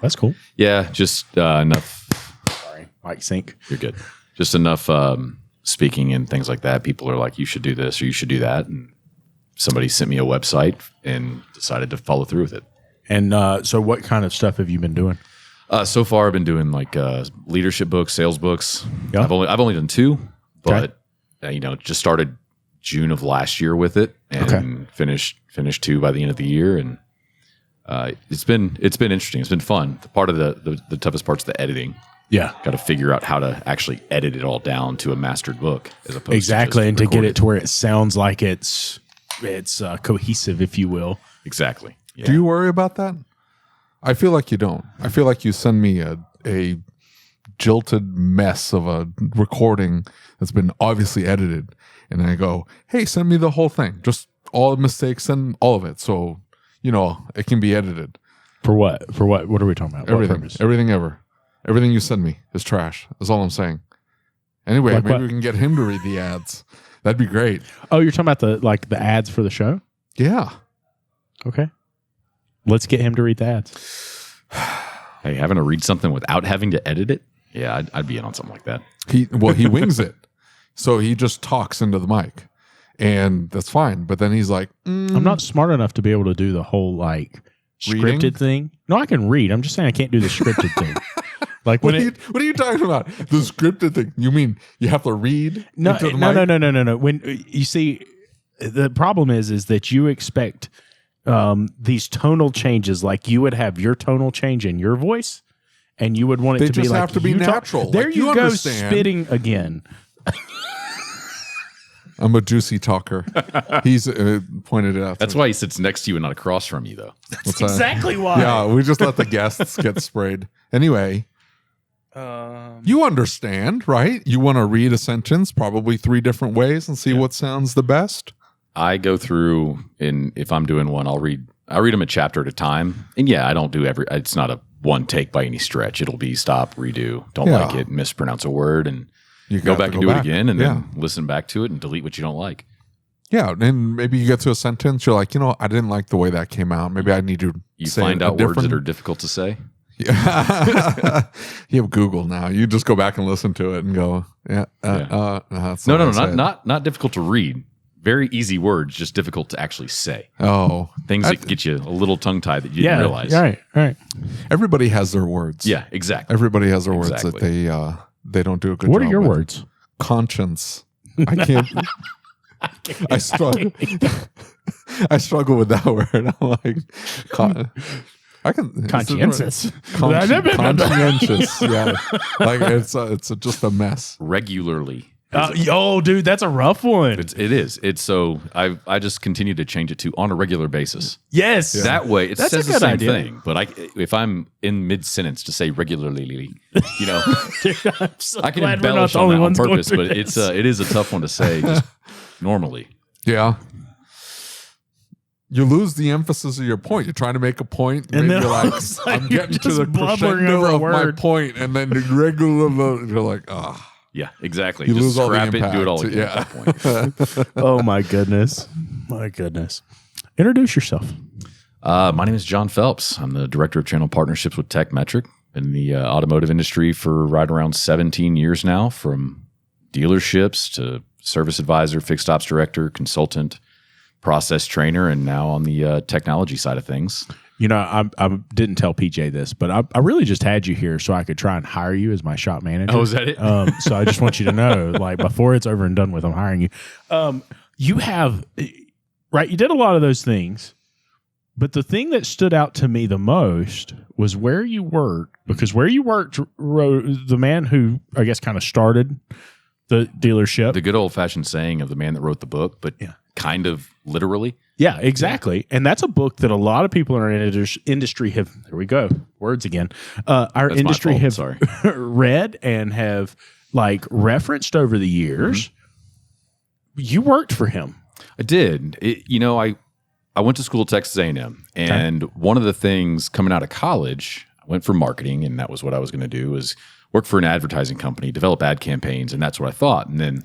That's cool. Yeah, just enough. Sorry, mic sync. You're good. Just enough speaking and things like that. People are like, you should do this or you should do that. And somebody sent me a website and decided to follow through with it. And so what kind of stuff have you been doing? So far, I've been doing like leadership books, sales books. Yeah. I've only done 2, but just started June of last year with it and finished 2 by the end of the year. And it's been interesting. It's been fun. The part of the toughest part's the editing. Yeah. Got to figure out how to actually edit it all down to a mastered book as opposed to just and to get record it to where it sounds like it's cohesive, if you will. Exactly. Yeah. Do you worry about that? I feel like you don't. I feel like you send me a jilted mess of a recording that's been obviously edited, and I go, hey, send me the whole thing. Just all the mistakes, send all of it. So, it can be edited. For what? What are we talking about? Everything ever. Everything you send me is trash. That's all I'm saying. Anyway, Like maybe what? we can get him to read the ads. That'd be great. Oh, you're talking about the ads for the show? Yeah. Okay. Let's get him to read the ads. Hey, having to read something without having to edit it? Yeah, I'd be in on something like that. He wings it. So he just talks into the mic. And that's fine. But then he's like, I'm not smart enough to be able to do the whole Reading? scripted thing. No, I can read. I'm just saying I can't do the scripted thing. Like what are you talking about? The scripted thing. You mean you have to read? No. Into the mic? No. When you see, the problem is that you expect these tonal changes, like you would have your tonal change in your voice, and you would want it They to be just like have to be you talk- natural. There Like, you you go, understand. spitting again. I'm a juicy talker. He's pointed it out. That's why he sits next to you and not across from you, though. What's that? Exactly why. Yeah, we just let the guests get sprayed. Anyway, you understand, right? You want to read a sentence probably 3 different ways and see what sounds the best. I go through, and if I'm doing one, I'll read them a chapter at a time. And yeah, I don't do it's not a one take by any stretch. It'll be stop, redo, don't like it, mispronounce a word, and You go have back to and do it again, and Yeah. then listen back to it and delete what you don't like. Yeah, and maybe you get to a sentence, you're like, I didn't like the way that came out. Maybe I need to You say find a out words different- that are difficult to say. Yeah. You have Google now. You just go back and listen to it and go, that's No, what I said. not difficult to read. Very easy words, just difficult to actually say. Oh, Things that get you a little tongue-tied that you didn't realize. Right. everybody has their words. Yeah, exactly. Everybody has their words that Exactly. they don't do a good job. What are your with. words? Conscience. I can't. I struggle. I struggle with that word. I'm like, I can Conscientious. conscientious. Yeah, like it's just a mess. Regularly. Dude, that's a rough one. It is. It's so I just continue to change it to on a regular basis. Yes. That way, it That's says a the good same idea. thing. But if I'm in mid sentence to say regularly, I'm so I can glad we're not embellish the on only that on ones going purpose. through But this. it is a tough one to say just normally. Yeah. You lose the emphasis of your point. You're trying to make a point, And maybe then you're all like, of a sudden I'm you're getting to just the blubbering crescendo over a of my word. point, and then the regular, you're like, Yeah, exactly. You Just lose all the scrap it and do it all impact. again at that point. Oh my goodness. Introduce yourself. My name is John Phelps. I'm the Director of Channel Partnerships with TechMetric. Been in the automotive industry for right around 17 years now, from dealerships to service advisor, fixed ops director, consultant, process trainer, and now on the technology side of things. I didn't tell PJ this, but I really just had you here so I could try and hire you as my shop manager. Oh, is that it? So I just want you to know, like, before it's over and done with, I'm hiring you. You have, right, you did a lot of those things, but the thing that stood out to me the most was where you worked, because where you worked, the man who, I guess, kind of started the dealership. The good old-fashioned saying of the man that wrote the book, but kind of literally. Yeah, exactly. And that's a book that a lot of people in our industry have, there we go, words again. Our That's industry my have fault, read and have like referenced over the years. You worked for him. I did. I went to school at Texas A&M, and one of the things coming out of college, I went for marketing, and that was what I was going to do, was work for an advertising company, develop ad campaigns, and that's what I thought. And then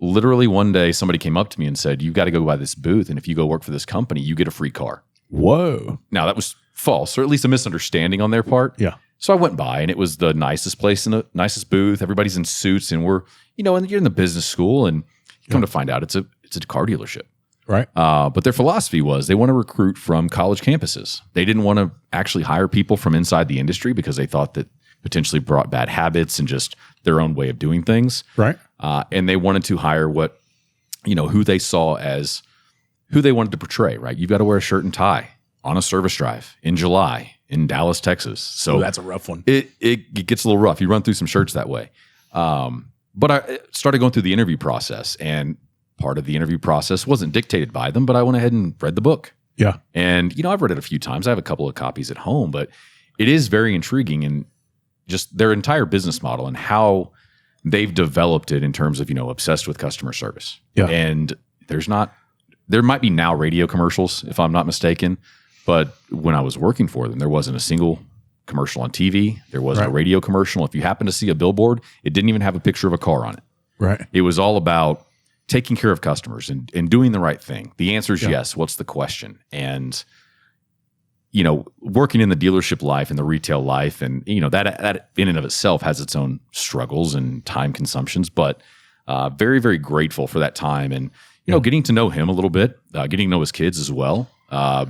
literally one day somebody came up to me and said, "You got to go by this booth, and if you go work for this company, you get a free car." Whoa. Now, that was false, or at least a misunderstanding on their part. Yeah. So I went by, and it was the nicest place in the nicest booth. Everybody's in suits, and we're, and you're in the business school, and you come to find out it's a car dealership. Right. But their philosophy was they want to recruit from college campuses. They didn't want to actually hire people from inside the industry because they thought that potentially brought bad habits and just their own way of doing things. Right. And they wanted to hire who they saw as who they wanted to portray, right? You've got to wear a shirt and tie on a service drive in July in Dallas, Texas. So that's a rough one. It gets a little rough. You run through some shirts that way. But I started going through the interview process, and part of the interview process wasn't dictated by them, but I went ahead and read the book. Yeah. And, I've read it a few times. I have a couple of copies at home, but it is very intriguing, and just their entire business model and how they've developed it in terms of, obsessed with customer service. Yeah. And there might be now radio commercials, if I'm not mistaken, but when I was working for them, there wasn't a single commercial on TV. There wasn't a radio commercial. If you happen to see a billboard, it didn't even have a picture of a car on it. Right. It was all about taking care of customers and doing the right thing. The answer is yes. What's the question? And, working in the dealership life and the retail life, and, that in and of itself has its own struggles and time consumptions, but very, very grateful for that time. And, getting to know him a little bit, getting to know his kids as well,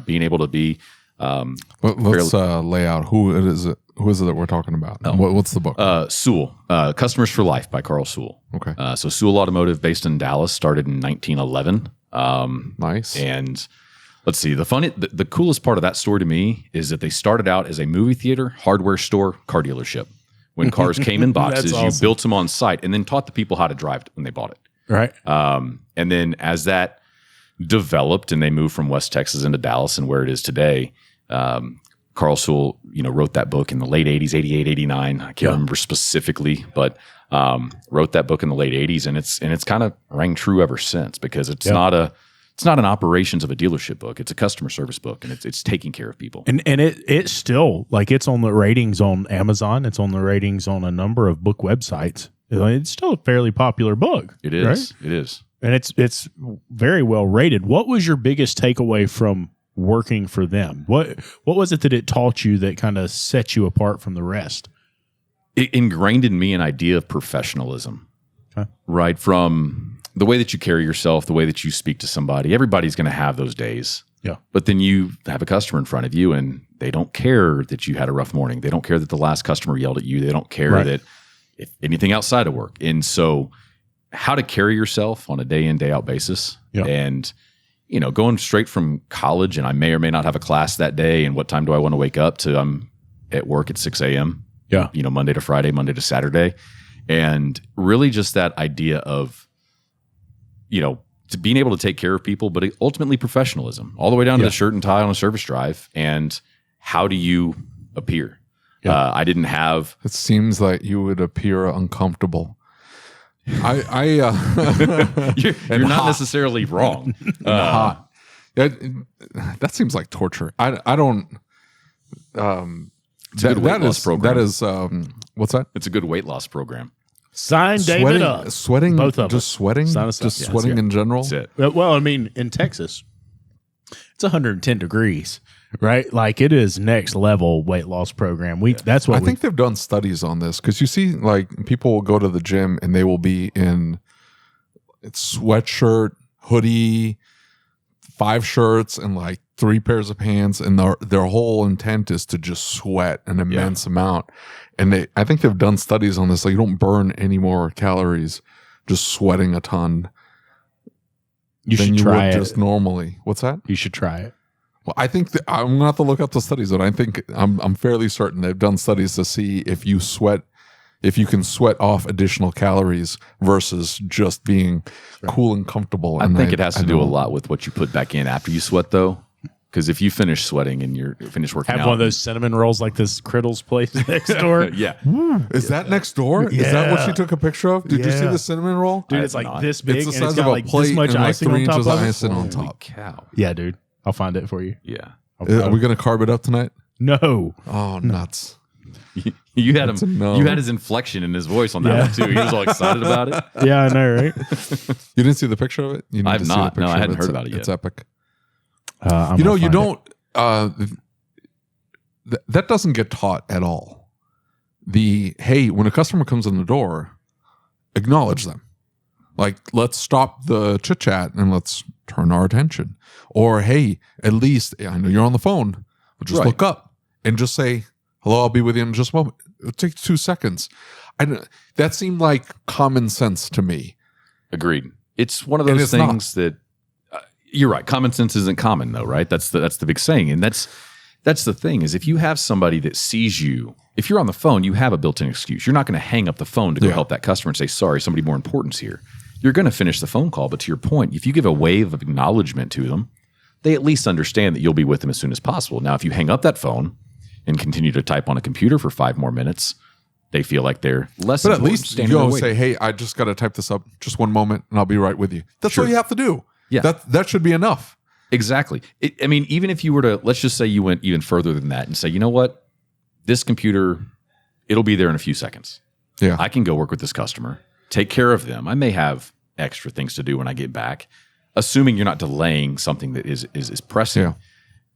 being able to be. Let's lay out who is it that we're talking about? What's the book? Sewell, Customers for Life by Carl Sewell. Okay. So Sewell Automotive, based in Dallas, started in 1911. Nice. And let's see, the coolest part of that story to me is that they started out as a movie theater, hardware store, car dealership. When cars came in boxes, That's awesome. You built them on site and then taught the people how to drive when they bought it. Right. And then as that developed and they moved from West Texas into Dallas and where it is today, Carl Sewell, wrote that book in the late 80s, 88, 89. I can't remember specifically, but wrote that book in the late 80s, and it's kind of rang true ever since, because it's not an operations of a dealership book. It's a customer service book, and it's taking care of people. And it's still, like, it's on the ratings on Amazon. It's on the ratings on a number of book websites. It's still a fairly popular book. It is. Right? It is. And it's very well rated. What was your biggest takeaway from working for them? What was it that it taught you that kind of set you apart from the rest? It ingrained in me an idea of professionalism, okay. Right? From the way that you carry yourself, the way that you speak to somebody. Everybody's going to have those days. Yeah. But then you have a customer in front of you, and they don't care that you had a rough morning. They don't care that the last customer yelled at you. They don't care that if anything outside of work. And so how to carry yourself on a day in, day out basis. Yeah. And, going straight from college, and I may or may not have a class that day, and what time do I want to wake up, to I'm at work at 6 a.m. Yeah. Monday to Friday, Monday to Saturday. And really just that idea of, to being able to take care of people, but ultimately professionalism, all the way down to the shirt and tie on a service drive. And how do you appear? Yeah. I didn't have. It seems like you would appear uncomfortable. You're not necessarily wrong. Hot. That seems like torture. I don't. It's a good weight loss program. That is. What's that? It's a good weight loss program. Sign David up. Sweating. Both of just us. sweating. Sign us up. Just Yeah, sweating in general. That's it. Well, I mean, in Texas, it's 110 degrees, right? Like, it is next level weight loss program. That's what I think they've done studies on this, because you see, like, people will go to the gym and they will be in sweatshirt, hoodie, 5 shirts, and like 3 pairs of pants, and their whole intent is to just sweat an immense amount. And I think they've done studies on this. Like, you don't burn any more calories just sweating a ton than you would just normally. What's that? You should try it. Well, I think I'm gonna have to look up the studies, but I think I'm fairly certain they've done studies to see if you can sweat off additional calories versus just being cool and comfortable. I think it has to do a lot with what you put back in after you sweat, though. Because if you finish sweating and you're finished working out, have one of those cinnamon rolls like this Criddles place next door. Yeah. Is that next door? Yeah. Is that what she took a picture of? Did you see the cinnamon roll? Dude, I it's have like not. this big, It's the and size it's of got a like plate this much and like icing 3 on top inches of of it. icing on Holy top. cow. Yeah, dude. I'll find it for you. Yeah. Are we gonna carb it up tonight? No. Oh, nuts! You had That's a him. no. You had his inflection in his voice on that one too. He was all excited about it. Yeah, I know, right? You didn't see the picture of it? You need I've to see not. the No, I picture of hadn't it. heard about it yet. It's epic. I'm You gonna find don't. that doesn't get taught at all. Hey, when a customer comes in the door, acknowledge them. Like, let's stop the chit chat and let's turn our attention. Or, hey, at least I know you're on the phone, but just look up and just say, hello, I'll be with you in just a moment. It'll take 2 seconds. That seemed like common sense to me. Agreed. It's one of those things that you're right. Common sense isn't common, though, right? That's the big saying, and that's the thing. Is if you have somebody that sees you, if you're on the phone, you have a built-in excuse. You're not going to hang up the phone to go help that customer and say, "Sorry, somebody more important's here." You're going to finish the phone call, but to your point, if you give a wave of acknowledgement to them, they at least understand that you'll be with them as soon as possible. Now, if you hang up that phone and continue to type on a computer for 5 more minutes, they feel like they're less. But at least you don't say, "Hey, I just got to type this up. Just 1 moment, and I'll be right with you." That's all you have to do. Yeah, that should be enough. Exactly. I mean, even if you were to, let's just say you went even further than that and say, you know what, this computer, it'll be there in a few seconds. Yeah, I can go work with this customer, take care of them. I may have extra things to do when I get back, assuming you're not delaying something that is pressing. Yeah.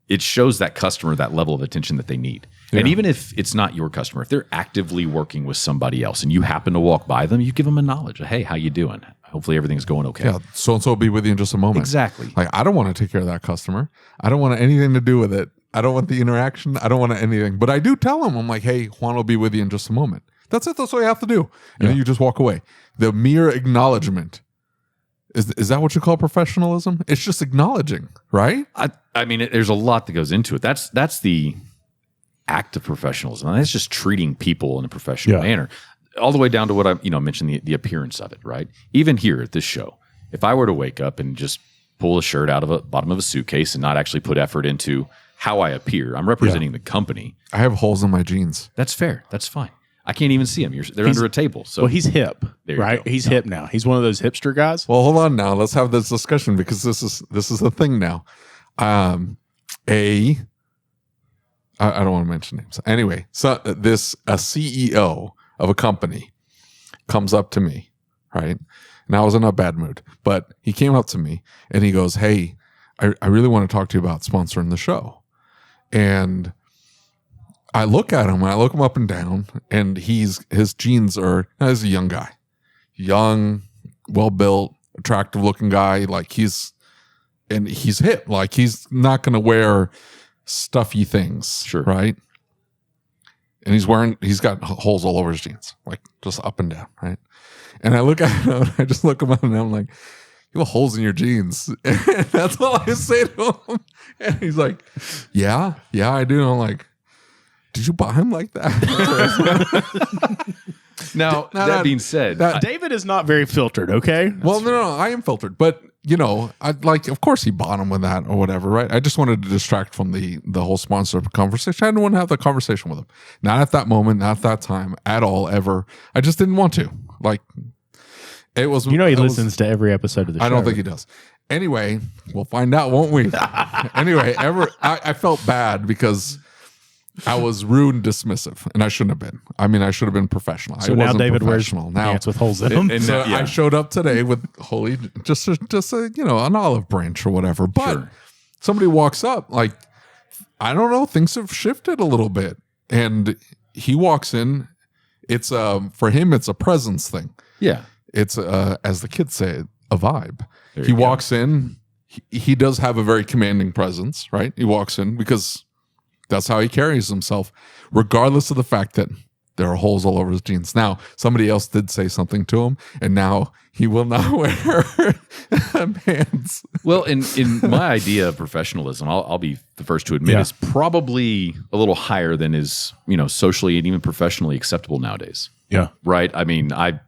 It shows that customer that level of attention that they need. Yeah. And even if it's not your customer, if they're actively working with somebody else and you happen to walk by them, you give them a knowledge. Hey, how you doing? Hopefully everything's going okay. Yeah, so-and-so will be with you in just a moment. Exactly. Like, I don't want to take care of that customer. I don't want anything to do with it. I don't want the interaction. I don't want anything. But I do tell them, I'm like, hey, Juan will be with you in just a moment. That's it. That's all you have to do. And then you just walk away. The mere acknowledgement. Is that what you call professionalism? It's just acknowledging, right? I mean, there's a lot that goes into it. That's the act of professionalism. That's just treating people in a professional manner. All the way down to what I mentioned, the appearance of it, right? Even here at this show, if I were to wake up and just pull a shirt out of a bottom of a suitcase and not actually put effort into how I appear, I'm representing the company. I have holes in my jeans. That's fair. That's fine. I can't even see them. They're under a table. So he's hip, right? He's hip now. He's one of those hipster guys. Well, hold on now. Let's have this discussion because this is a thing now. I don't want to mention names. Anyway, so a CEO of a company comes up to me, right? And I was in a bad mood, but he came up to me and he goes, "Hey, I really want to talk to you about sponsoring the show." And I look at him and I look him up and down, and his jeans are, he's a young guy, young, well built, attractive looking guy. Like he's hip. Like he's not going to wear stuffy things, right? And he's got holes all over his jeans, like just up and down, right? And I look at him, and I just look him up, and I'm like, "You have holes in your jeans." And that's all I say to him. And he's like, yeah, I do. And I'm like, "Did you buy him like that?" Now, that being said, David is not very filtered, okay? Well, no, I am filtered. But, of course he bought him with that or whatever, right? I just wanted to distract from the whole sponsor conversation. I didn't want to have the conversation with him. Not at that moment, not at that time, at all, ever. I just didn't want to. Like, it was... he listens to every episode of the show. I don't think he does. Anyway, we'll find out, won't we? Anyway, I felt bad because... I was rude and dismissive, and I shouldn't have been. I mean, I should have been professional. So now David wears pants with holes in them. So I showed up today with just an olive branch or whatever. But somebody walks up, like, I don't know, things have shifted a little bit, and he walks in. It's for him, it's a presence thing. Yeah, it's as the kids say, a vibe. He walks in. He does have a very commanding presence, right? He walks in because that's how he carries himself, regardless of the fact that there are holes all over his jeans. Now, somebody else did say something to him, and now he will not wear pants. Well, in my idea of professionalism, I'll be the first to admit, is probably a little higher than is socially and even professionally acceptable nowadays. Yeah. Right? I mean, I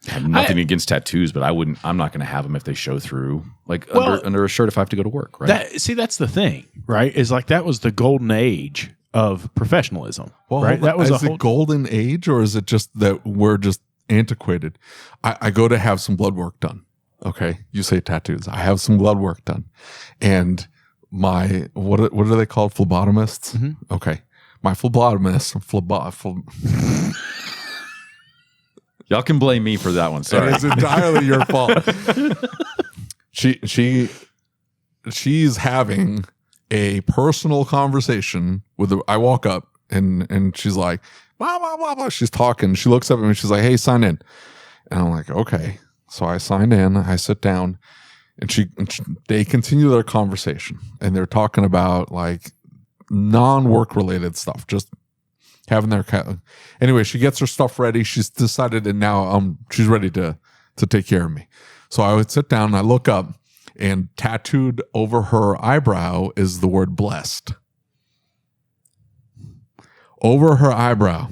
have nothing against tattoos, but I'm not going to have them if they show through, under a shirt if I have to go to work, right? That's the thing, right? Is like that was the golden age of professionalism, right? That was a golden age, or is it just that we're just antiquated? I go to have some blood work done. Okay, you say tattoos. I have some blood work done, and my what are they called? Phlebotomists. Mm-hmm. Okay, my phlebotomist. Y'all can blame me for that one. Sorry. It's entirely your fault. She's having a personal conversation with I walk up and she's like, blah, blah, blah, blah. She's talking. She looks up at me and she's like, hey, sign in. And I'm like, okay. So I signed in, I sit down, and they continue their conversation, and they're talking about like non-work related stuff, just having their anyway, she gets her stuff ready. She's decided, and now she's ready to take care of me. So I would sit down and I look up, and tattooed over her eyebrow is the word blessed. Over her eyebrow.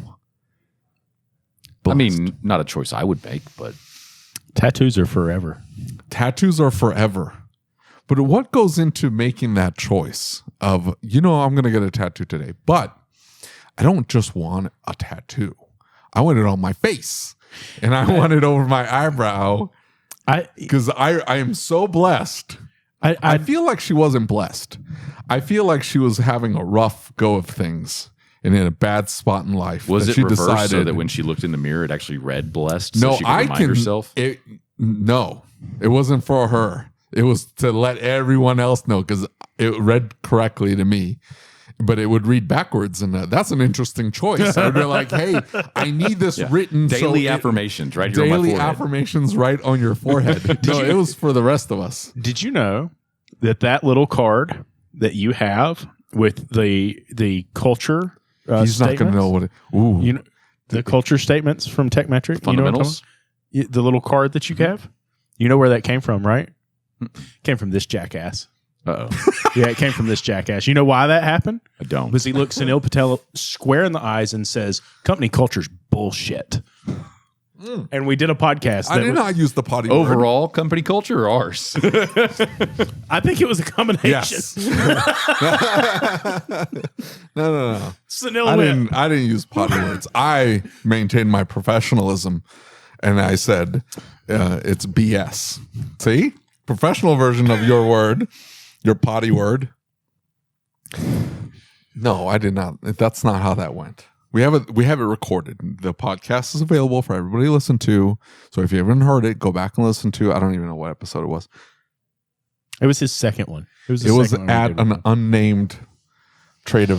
Blessed. I mean, not a choice I would make, but tattoos are forever. Tattoos are forever. But what goes into making that choice of, I'm going to get a tattoo today, but I don't just want a tattoo. I want it on my face, and I want it over my eyebrow because I am so blessed. I feel like she wasn't blessed. I feel like she was having a rough go of things and in a bad spot in life. Was it reversed so that when she looked in the mirror, it actually read blessed? No, so she could remind herself? No, it wasn't for her. It was to let everyone else know because it read correctly to me, but it would read backwards. And that's an interesting choice. I'd be like, hey, I need this written. Daily affirmations right here on my forehead. Daily affirmations right on your forehead. It was for the rest of us. Did you know that little card that you have with the culture he's not going to know what it. Ooh. The culture statements from TechMetric. Fundamentals? The little card that you have. You know where that came from, right? Came from this jackass. Uh-oh. Yeah, it came from this jackass. You know why that happened? I don't. Because he looks Sunil Patel square in the eyes and says, company culture's bullshit. And we did a podcast. I did not use the potty overall word. Company culture or ours? I think it was a combination. Yes. No. Sunil I didn't use potty words. I maintained my professionalism, and I said it's BS. See? Professional version of your word, your potty word. No, I did not. That's not how that went. We have it recorded. The podcast is available for everybody to listen to. So if you haven't heard it, go back and listen to. I don't even know what episode it was. It was his second one. It was at an unnamed trade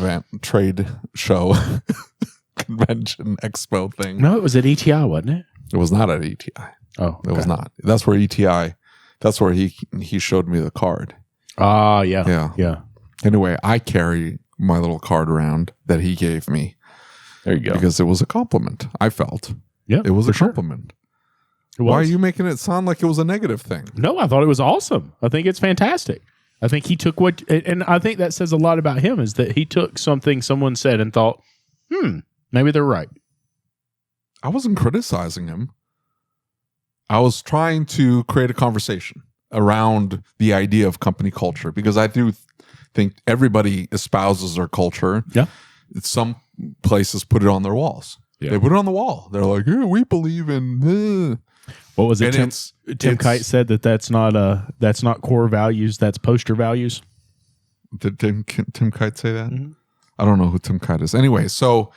show, convention expo thing. No, it was at ETI, wasn't it? It was not at ETI. Oh, okay. It was not. That's where ETI. That's where he showed me the card. Ah, yeah. Anyway, I carry my little card around that he gave me. There you go. Because it was a compliment. I felt. Yeah, it was a compliment. Sure. Why are you making it sound like it was a negative thing? No, I thought it was awesome. I think it's fantastic. I think he took and I think that says a lot about him is that he took something someone said and thought, maybe they're right. I wasn't criticizing him. I was trying to create a conversation around the idea of company culture because I do think everybody espouses their culture. Yeah. Some places put it on their walls. Yeah. They put it on the wall. They're like, yeah, we believe in. What was it? Tim Kite said that's not core values. That's poster values. Did Tim Kite say that? Mm-hmm. I don't know who Tim Kite is. Anyway, so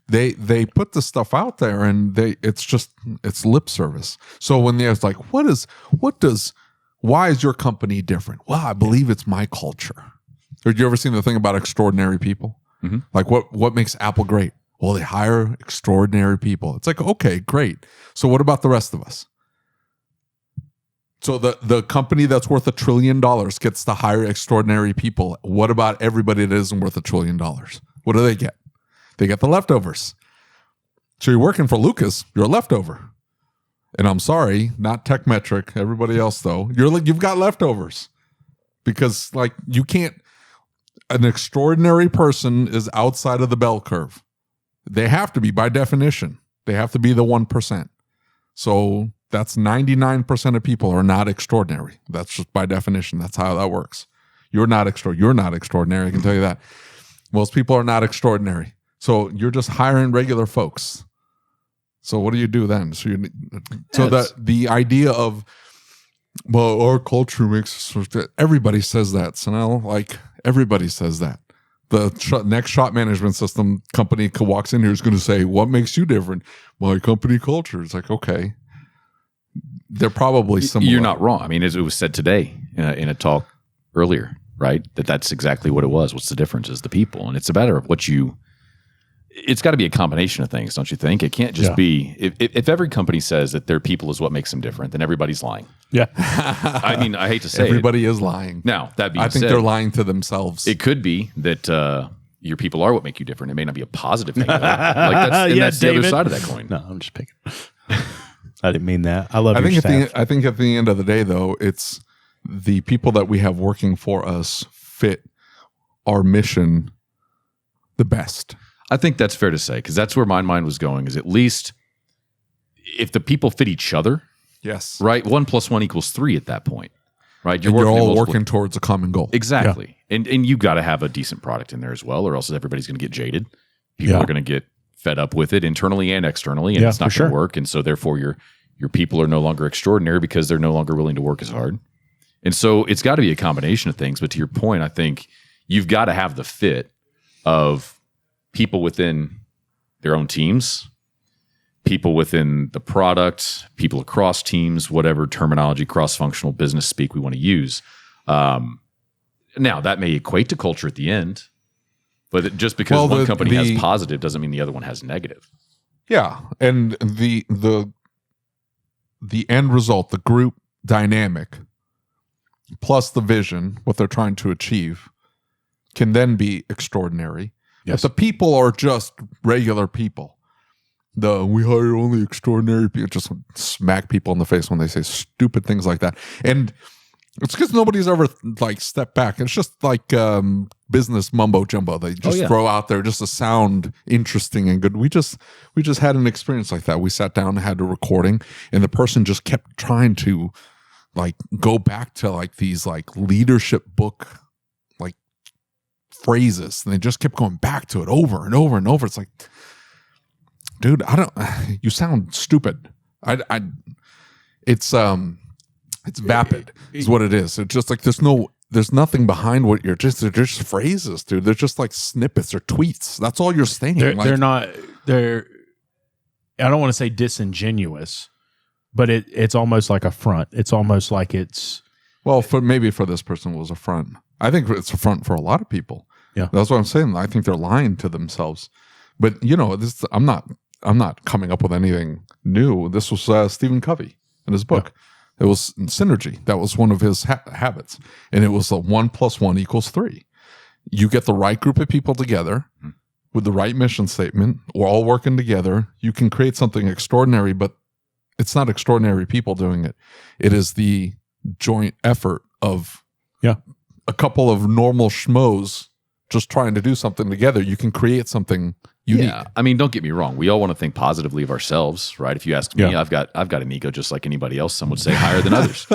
they put the stuff out there and it's lip service. So when there's like, why is your company different? Well, I believe it's my culture. Have you ever seen the thing about extraordinary people? Mm-hmm. Like what makes Apple great? Well, they hire extraordinary people. It's like, okay, great. So what about the rest of us? So the company that's worth $1 trillion gets to hire extraordinary people. What about everybody that isn't worth $1 trillion? What do they get? They get the leftovers. So you're working for Lucas, you're a leftover. And I'm sorry, not TechMetric. Everybody else though, you've got leftovers because like you can't. An extraordinary person is outside of the bell curve. They have to be by definition. They have to be the 1%. So that's 99% of people are not extraordinary. That's just by definition. That's how that works. You're not extraordinary. I can tell you that. Most people are not extraordinary. So you're just hiring regular folks. So what do you do then? The idea of, well, our culture makes us, everybody says that. So now, like, everybody says that. The next shop management system company walks in here is going to say, what makes you different? My company culture. It's like, okay. They're probably similar. You're not wrong. I mean, as it was said today in a talk earlier, right? That's exactly what it was. What's the difference is the people. And it's a matter of it's got to be a combination of things, don't you think? It can't just be, if every company says that their people is what makes them different, then everybody's lying. Yeah. I mean, I hate to say everybody is lying. Now, that being I think said, they're lying to themselves. it could be that your people are what make you different. It may not be a positive thing. That's the other side of that coin. No, I'm just picking. I didn't mean that. I love I your think staff. I think at the end of the day, though, it's the people that we have working for us fit our mission the best. I think that's fair to say, because that's where my mind was going, is at least if the people fit each other, Yes. right? 1 + 1 = 3 at that point, right? You're all multiple- working towards a common goal. Exactly. And you got to have a decent product in there as well, or else everybody's going to get jaded. People are going to get fed up with it internally and externally, and it's not going to work. And so therefore your people are no longer extraordinary because they're no longer willing to work as hard. And so it's got to be a combination of things. But to your point, I think you've got to have the fit of people within their own teams, people within the product, people across teams, whatever terminology, cross-functional business speak we want to use. Now, that may equate to culture at the end, but just because one company has positive doesn't mean the other one has negative. Yeah, and the end result, the group dynamic, plus the vision, what they're trying to achieve, can then be extraordinary. Yes. If the people are just regular people, we hire only extraordinary people, just smack people in the face when they say stupid things like that. And it's because nobody's ever like stepped back. It's just like business mumbo jumbo. They just throw out there just to sound interesting and good. We just had an experience like that. We sat down and had a recording, and the person just kept trying to like go back to like these like leadership book like phrases, and they just kept going back to it over and over and over. It's like, dude, you sound stupid. It's vapid is what it is. It's just like there's nothing behind what they're just phrases, dude. They're just like snippets or tweets. That's all you're saying. They're I don't want to say disingenuous, but it's almost like a front. It's almost like it's maybe for this person it was a front. I think it's a front for a lot of people. Yeah, that's what I'm saying. I think they're lying to themselves. But I'm not coming up with anything new. This was Stephen Covey in his book. Yeah. It was synergy. That was one of his habits. And it was 1 + 1 = 3. You get the right group of people together with the right mission statement. We're all working together. You can create something extraordinary, but it's not extraordinary people doing it. It is the joint effort of a couple of normal schmoes just trying to do something together. You can create something unique. Yeah, I mean, don't get me wrong. We all want to think positively of ourselves, right? If you ask me, I've got an ego just like anybody else. Some would say higher than others.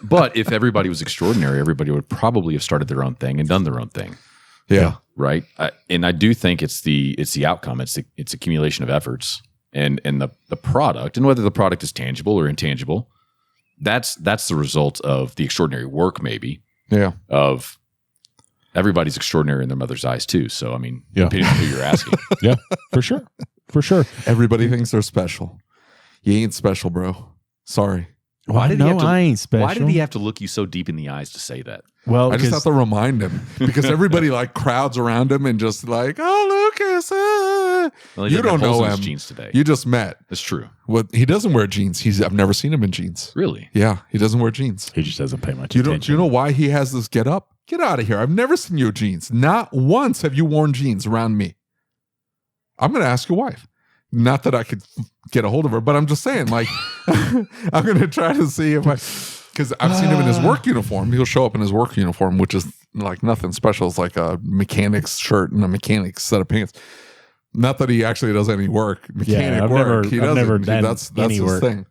But if everybody was extraordinary, everybody would probably have started their own thing and done their own thing. Yeah, right. And I do think it's the outcome. It's accumulation of efforts and the product, and whether the product is tangible or intangible, that's the result of the extraordinary work, maybe. Yeah. Of everybody's extraordinary in their mother's eyes too. So, I mean, depending on who you're asking. Yeah, for sure. For sure. Everybody thinks they're special. You ain't special, bro. Sorry. I ain't special. Why did he have to look you so deep in the eyes to say that? Well, I just have to remind him because everybody like crowds around him and just like, oh, Lucas. Well, you don't know him. Jeans today. You just met. That's true. He doesn't wear jeans. I've never seen him in jeans. Really? Yeah, he doesn't wear jeans. He just doesn't pay much attention. Do you know why he has this get up? Get out of here. I've never seen your jeans. Not once have you worn jeans around me. I'm going to ask your wife. Not that I could get a hold of her, but I'm just saying, like, I'm going to try to see if because I've seen him in his work uniform. He'll show up in his work uniform, which is like nothing special. It's like a mechanic's shirt and a mechanic's set of pants. Not that he actually does any work. Mechanic work. I've never done that's any his work. Thing.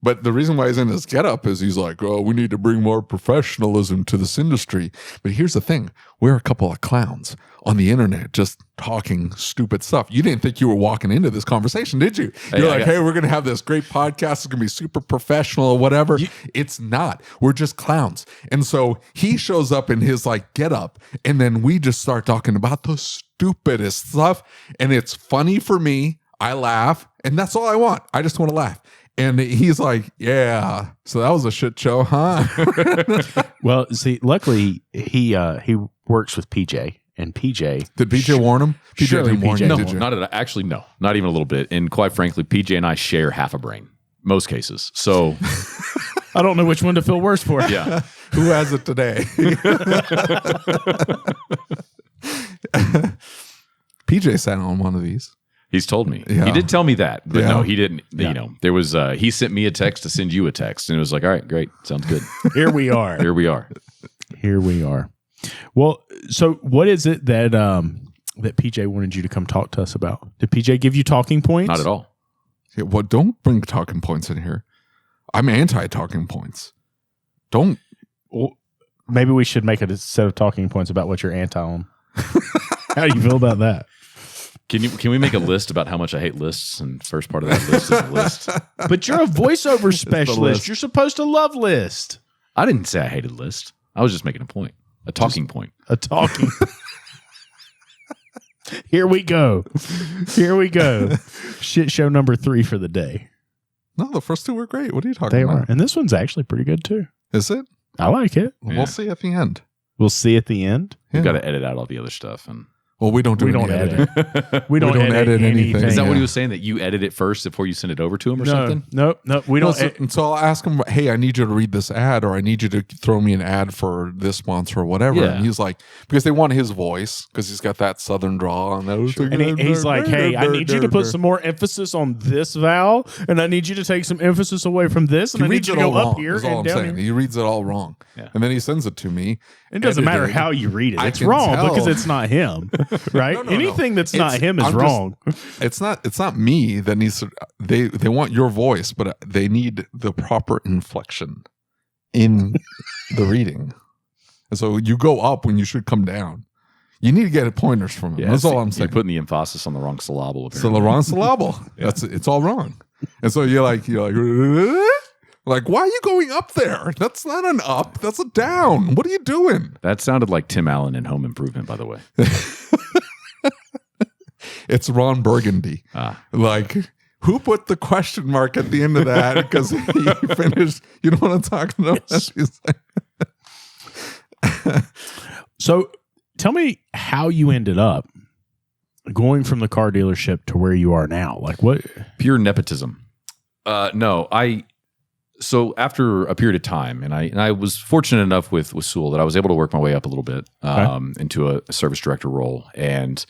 But the reason why he's in this getup is he's like, oh, we need to bring more professionalism to this industry. But here's the thing. We're a couple of clowns on the internet just talking stupid stuff. You didn't think you were walking into this conversation, did you? You're like, hey, we're going to have this great podcast. It's going to be super professional or whatever. It's not. We're just clowns. And so he shows up in his like getup, and then we just start talking about the stupidest stuff. And it's funny for me. I laugh, and that's all I want. I just want to laugh. And he's like, yeah, so that was a shit show, huh? Well, see, luckily he works with PJ, and PJ Did PJ warn him? PJ Surely didn't warn PJ you, No, did you? not at actually. No, not even a little bit. And quite frankly, PJ and I share half a brain most cases. So I don't know which one to feel worse for. yeah, Who has it today? PJ sat on one of these. he's told me. Yeah. He did tell me that, but Yeah. no, he didn't. Yeah. You know, there was he sent me a text to send you a text, and it was like, all right, great, sounds good. Here we are. Here we are. Here we are. Well, so what is it that that PJ wanted you to come talk to us about? Did PJ give you talking points? Not at all. Yeah, well, don't bring talking points in here. I'm anti-talking points. Don't. Well, maybe we should make a set of talking points about what you're anti on. How do you feel about that? Can we make a list about how much I hate lists? And first part of that list is a list. But you're a voiceover specialist. list. You're supposed to love list. I didn't say I hated lists. I was just making a point, a talking point. A talking. Here we go. Here we go. Shit show number 3 for the day. No, the first two were great. What are you talking They about? are. And this one's actually pretty good too. Is it? I like it. Yeah. We'll see at the end. We'll see at the end. We've Yeah. got to edit out all the other stuff. And Well, we don't do We any don't editing. edit. We don't, don't edit anything. is that Yeah. what he was saying? That you edit it first before you send it over to him or something? No, we No, don't. so I'll ask him, hey, I need you to read this ad, or I need you to throw me an ad for this sponsor or whatever. Yeah. And he's like, because they want his voice, because he's got that southern drawl on those. And he's like, hey, I need you to put some more emphasis on this vowel, and I need you to take some emphasis away from this, and He I need reads you it to go all up wrong. here Is all and I'm down saying. here. He reads it all wrong, Yeah. and then he sends it to me. It doesn't matter edited. how you read it. I It's can wrong tell. because it's not him, right? No, Anything that's not It's- him is I'm just- wrong. It's not me that needs to. They want your voice, but they need the proper inflection in the reading, and so you go up when you should come down. You need to get pointers from him. That's all I'm saying. You're putting the emphasis on the wrong syllable. So the wrong syllable. It's all wrong. And so you're like, why are you going up there? That's not an up. That's a down. What are you doing? That sounded like Tim Allen in Home Improvement, by the way. It's Ron Burgundy. Ah. Like, who put the question mark at the end of that? Because he finished. You know what I'm talking about? Yes. He's like, So tell me how you ended up going from the car dealership to where you are now. Like what? Pure nepotism. No, so after a period of time, and I was fortunate enough with Sewell that I was able to work my way up a little bit into a service director role, and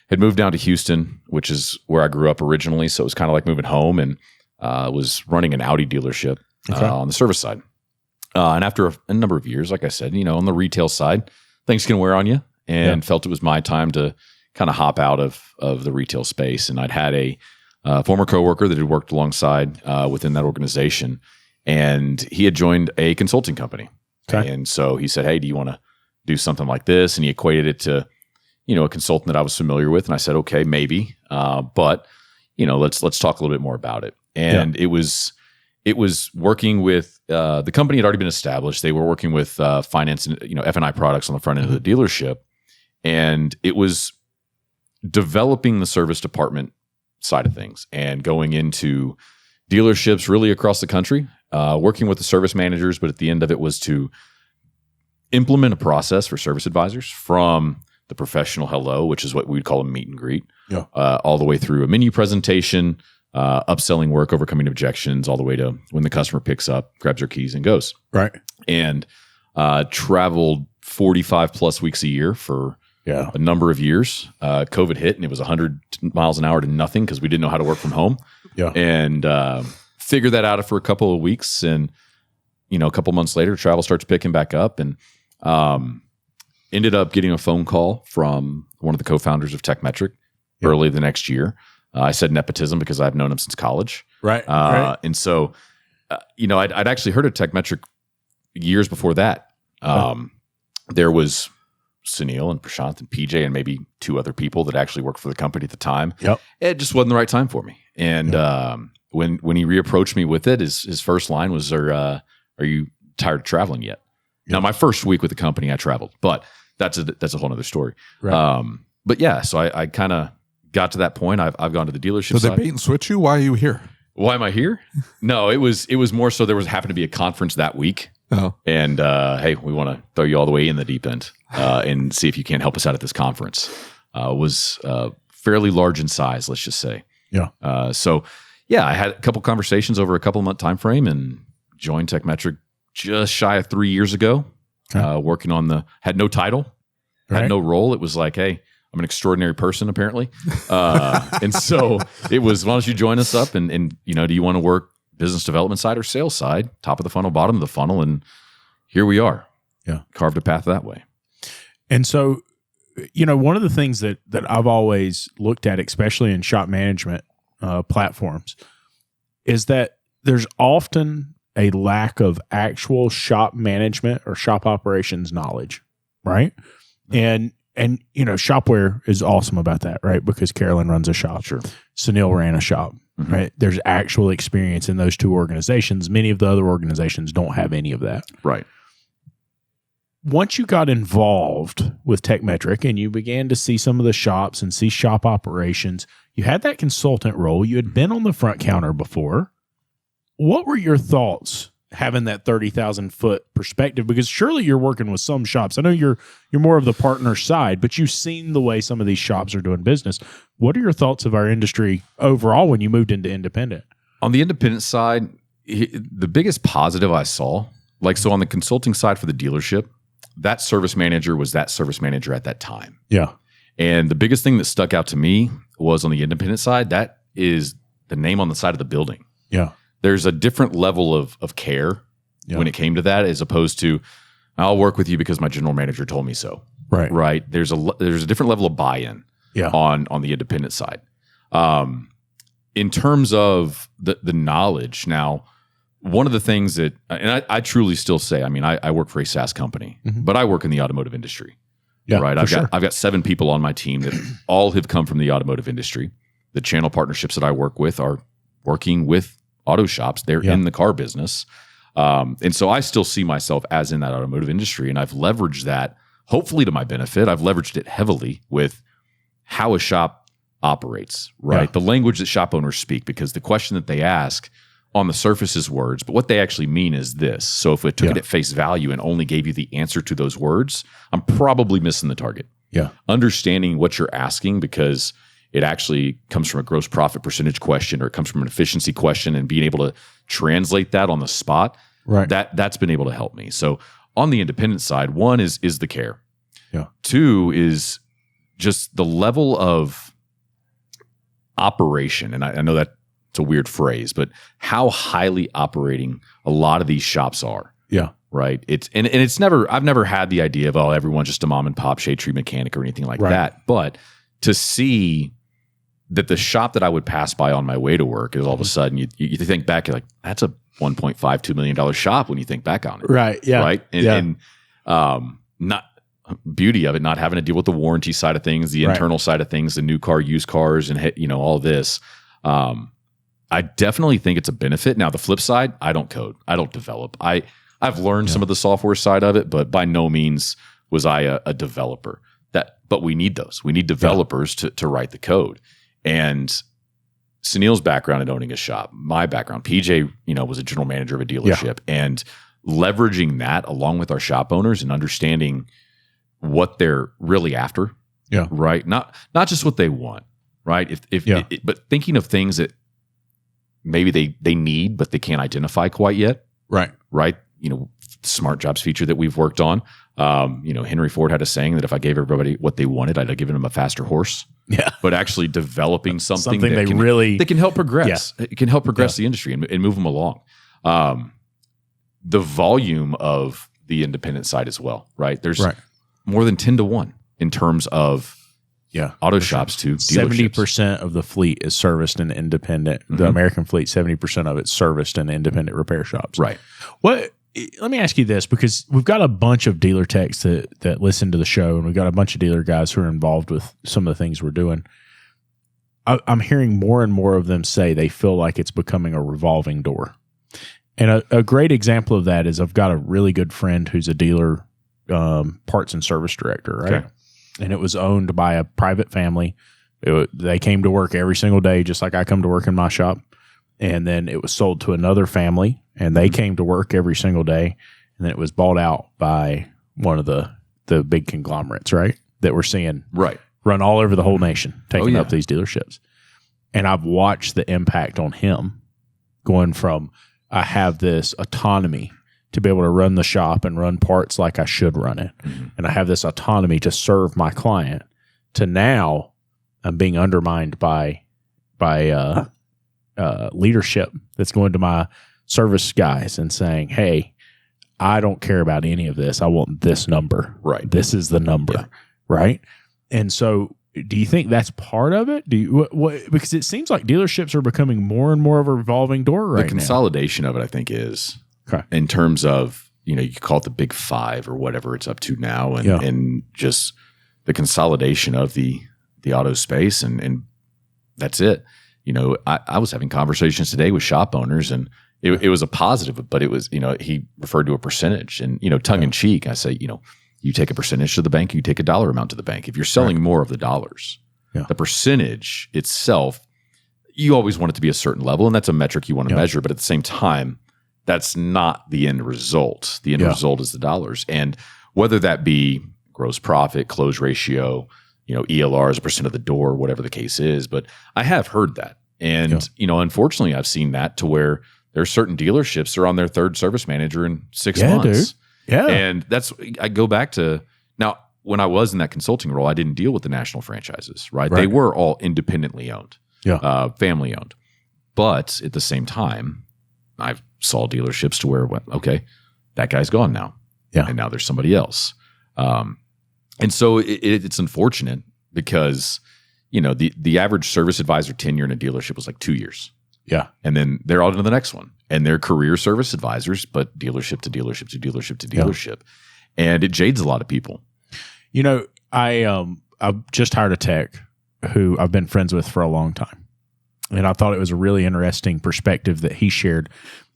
had moved down to Houston, which is where I grew up originally. So it was kind of like moving home, and was running an Audi dealership on the service side. And after a number of years, like I said, on the retail side, things can wear on you, and felt it was my time to kind of hop out of the retail space. And I'd had a former coworker that had worked alongside within that organization, and he had joined a consulting company. Okay. And so he said, hey, do you want to do something like this? And he equated it to, a consultant that I was familiar with. And I said, okay, maybe. But, let's talk a little bit more about it. And it was working with, the company had already been established. They were working with finance and, F&I products on the front end of the dealership. And it was developing the service department side of things and going into dealerships really across the country, working with the service managers. But at the end of it was to implement a process for service advisors from the professional hello, which is what we'd call a meet and greet, all the way through a menu presentation, upselling work, overcoming objections, all the way to when the customer picks up, grabs their keys, and goes. Right. And traveled 45 plus weeks a year for a number of years. COVID hit, and it was 100 miles an hour to nothing because we didn't know how to work from home. Yeah. And figured that out for a couple of weeks, and a couple months later, travel starts picking back up, and ended up getting a phone call from one of the co-founders of TechMetric early the next year. I said nepotism because I've known him since college. Right. And so, I'd actually heard of TechMetric years before that. There was Sunil and Prashant and PJ and maybe 2 other people that actually worked for the company at the time. Yep. It just wasn't the right time for me. And when he reapproached me with it, his first line was, are you tired of traveling yet? Now, my first week with the company, I traveled, but that's a whole other story. Right. But yeah, so I kind of got to that point. I've gone to the dealership. so they side. bait and switch you? Why are you here? Why am I here? No, it was more so there happened to be a conference that week, Oh. And hey, we want to throw you all the way in the deep end and see if you can't help us out at this conference. Was fairly large in size, let's just say. Yeah. So I had a couple conversations over a couple month time frame and joined TechMetric just shy of 3 years ago. Okay. Working on had no title, had no role. It was like, hey, I'm an extraordinary person apparently. And so it was, why don't you join us up and do you want to work business development side or sales side, top of the funnel, bottom of the funnel? And here we are. Yeah. Carved a path that way. And so, one of the things that I've always looked at, especially in shop management platforms, is that there's often a lack of actual shop management or shop operations knowledge, right? And Shop-Ware is awesome about that, right? Because Carolyn runs a shop. Sure. Sunil ran a shop, right? There's actual experience in those two organizations. Many of the other organizations don't have any of that. Right. Once you got involved with TechMetric and you began to see some of the shops and see shop operations, you had that consultant role. You had been on the front counter before. What were your thoughts having that 30,000 foot perspective? Because surely you're working with some shops. I know you're more of the partner side, but you've seen the way some of these shops are doing business. What are your thoughts of our industry overall when you moved into independent? On the independent side, the biggest positive I saw, so on the consulting side for the dealership, that service manager was that service manager at that time. Yeah. And the biggest thing that stuck out to me was on the independent side, that is the name on the side of the building. Yeah. There's a different level of care when it came to that, as opposed to, I'll work with you because my general manager told me so. Right. Right. There's a different level of buy-in on the independent side. In terms of the knowledge, now, one of the things that, and I truly still say, I work for a SaaS company, but I work in the automotive industry. Yeah, right. I've got 7 people on my team that all have come from the automotive industry. The channel partnerships that I work with are working with auto shops. They're in the car business. And so I still see myself as in that automotive industry, and I've leveraged that hopefully to my benefit. I've leveraged it heavily with how a shop operates, right? Yeah. The language that shop owners speak, because the question that they ask on the surface is words, but what they actually mean is this. So if it took it at face value and only gave you the answer to those words, I'm probably missing the target. Yeah. Understanding what you're asking, because it actually comes from a gross profit percentage question, or it comes from an efficiency question, and being able to translate that on the spot, right? That's been able to help me. So on the independent side, 1 is the care. Yeah. 2 is just the level of operation. And I know that it's a weird phrase, but how highly operating a lot of these shops are. Yeah. Right. I've never had the idea of, everyone's just a mom and pop shade tree mechanic or anything like that. But to see that the shop that I would pass by on my way to work is all of a sudden you think back, you're like, that's a $1.52 million shop when you think back on it. Right. Yeah. Right. And not beauty of it, not having to deal with the warranty side of things, the internal side of things, the new car, used cars, and all this. I definitely think it's a benefit. Now, the flip side, I don't code. I don't develop. I've learned some of the software side of it, but by no means was I a developer. But we need those. We need developers to write the code. And Sunil's background in owning a shop, my background, PJ, was a general manager of a dealership, and leveraging that along with our shop owners and understanding what they're really after. Yeah. Right. Not just what they want. Right. But thinking of things that maybe they need, but they can't identify quite yet. Right. Right. Smart jobs feature that we've worked on. Henry Ford had a saying that if I gave everybody what they wanted, I'd have given them a faster horse. Yeah. But actually developing something that can help progress. Yeah. It can help progress the industry and move them along. The volume of the independent side as well, right? There's more than 10 to 1 in terms of auto shops to dealerships. 70% of the fleet is serviced in independent. The American fleet, 70% of it's serviced in independent repair shops. Right. Let me ask you this, because we've got a bunch of dealer techs that listen to the show, and we've got a bunch of dealer guys who are involved with some of the things we're doing. I'm hearing more and more of them say they feel like it's becoming a revolving door. And a great example of that is I've got a really good friend who's a dealer parts and service director, right? Okay. And it was owned by a private family. They came to work every single day, just like I come to work in my shop. And then it was sold to another family, and they came to work every single day. and then it was bought out by one of the big conglomerates, right? That we're seeing run all over the whole nation, taking up these dealerships. And I've watched the impact on him going from, I have this autonomy to be able to run the shop and run parts like I should run it. Mm-hmm. And I have this autonomy to serve my client, to now I'm being undermined by leadership that's going to my service guys and saying, hey, I don't care about any of this. I want this number. Right. This is the number. Yeah. Right. And so do you think that's part of it? Do you, what, because it seems like dealerships are becoming more and more of a revolving door right now. The consolidation of it, I think, is in terms of, you could call it the big five or whatever it's up to now. And just the consolidation of the auto space. And that's it. I was having conversations today with shop owners, and it was a positive, but it was, he referred to a percentage, and, tongue in cheek, I say, you take a percentage to the bank, you take a dollar amount to the bank. If you're selling more of the dollars, the percentage itself, you always want it to be a certain level, and that's a metric you want to measure. But at the same time, that's not the end result. The end result is the dollars. And whether that be gross profit, close ratio, ELR as a percent of the door, whatever the case is. But I have heard that. And, unfortunately, I've seen that to where there are certain dealerships that are on their third service manager in 6 months. Dude. Yeah. And I go back to, now, when I was in that consulting role, I didn't deal with the national franchises, right? They were all independently owned, family owned. But at the same time, I saw dealerships to where, okay, that guy's gone now. Yeah. And now there's somebody else. And so it's unfortunate because, the average service advisor tenure in a dealership was like 2 years. Yeah. And then they're on to the next one. And they're career service advisors, but dealership to dealership to dealership to dealership. And it jades a lot of people. I've just hired a tech who I've been friends with for a long time. And I thought it was a really interesting perspective that he shared.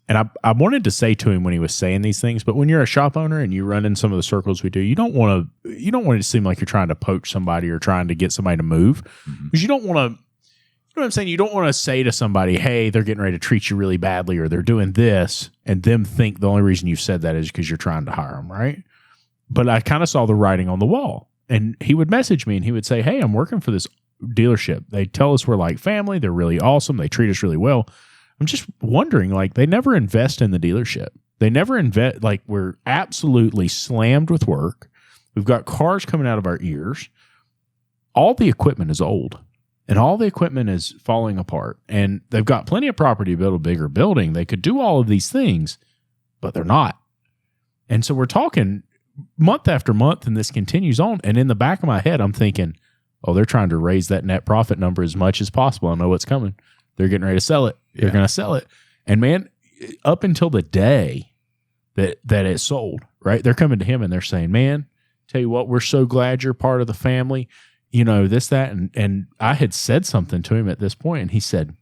And I wanted to say to him when he was saying these things, but when you're a shop owner and you run in some of the circles we do, you don't want it to seem like you're trying to poach somebody or trying to get somebody to move, because you don't want to, you know what I'm saying? You don't want to say to somebody, hey, they're getting ready to treat you really badly, or they're doing this, and them think the only reason you said that is because you're trying to hire them, right? But I kind of saw the writing on the wall, and he would message me and he would say, hey, I'm working for this dealership. They tell us we're like family. They're really awesome. They treat us really well. I'm just wondering, they never invest in the dealership. They never invest, we're absolutely slammed with work. We've got cars coming out of our ears. All the equipment is old, and all the equipment is falling apart. And they've got plenty of property to build a bigger building. They could do all of these things, but they're not. And so we're talking month after month, and this continues on. And in the back of my head, I'm thinking, oh, they're trying to raise that net profit number as much as possible. I know what's coming. They're getting ready to sell it. Yeah. They're going to sell it. And man, up until the day that it's sold, right? They're coming to him and they're saying, man, tell you what, we're so glad you're part of the family, this, that. And I had said something to him at this point, and he said,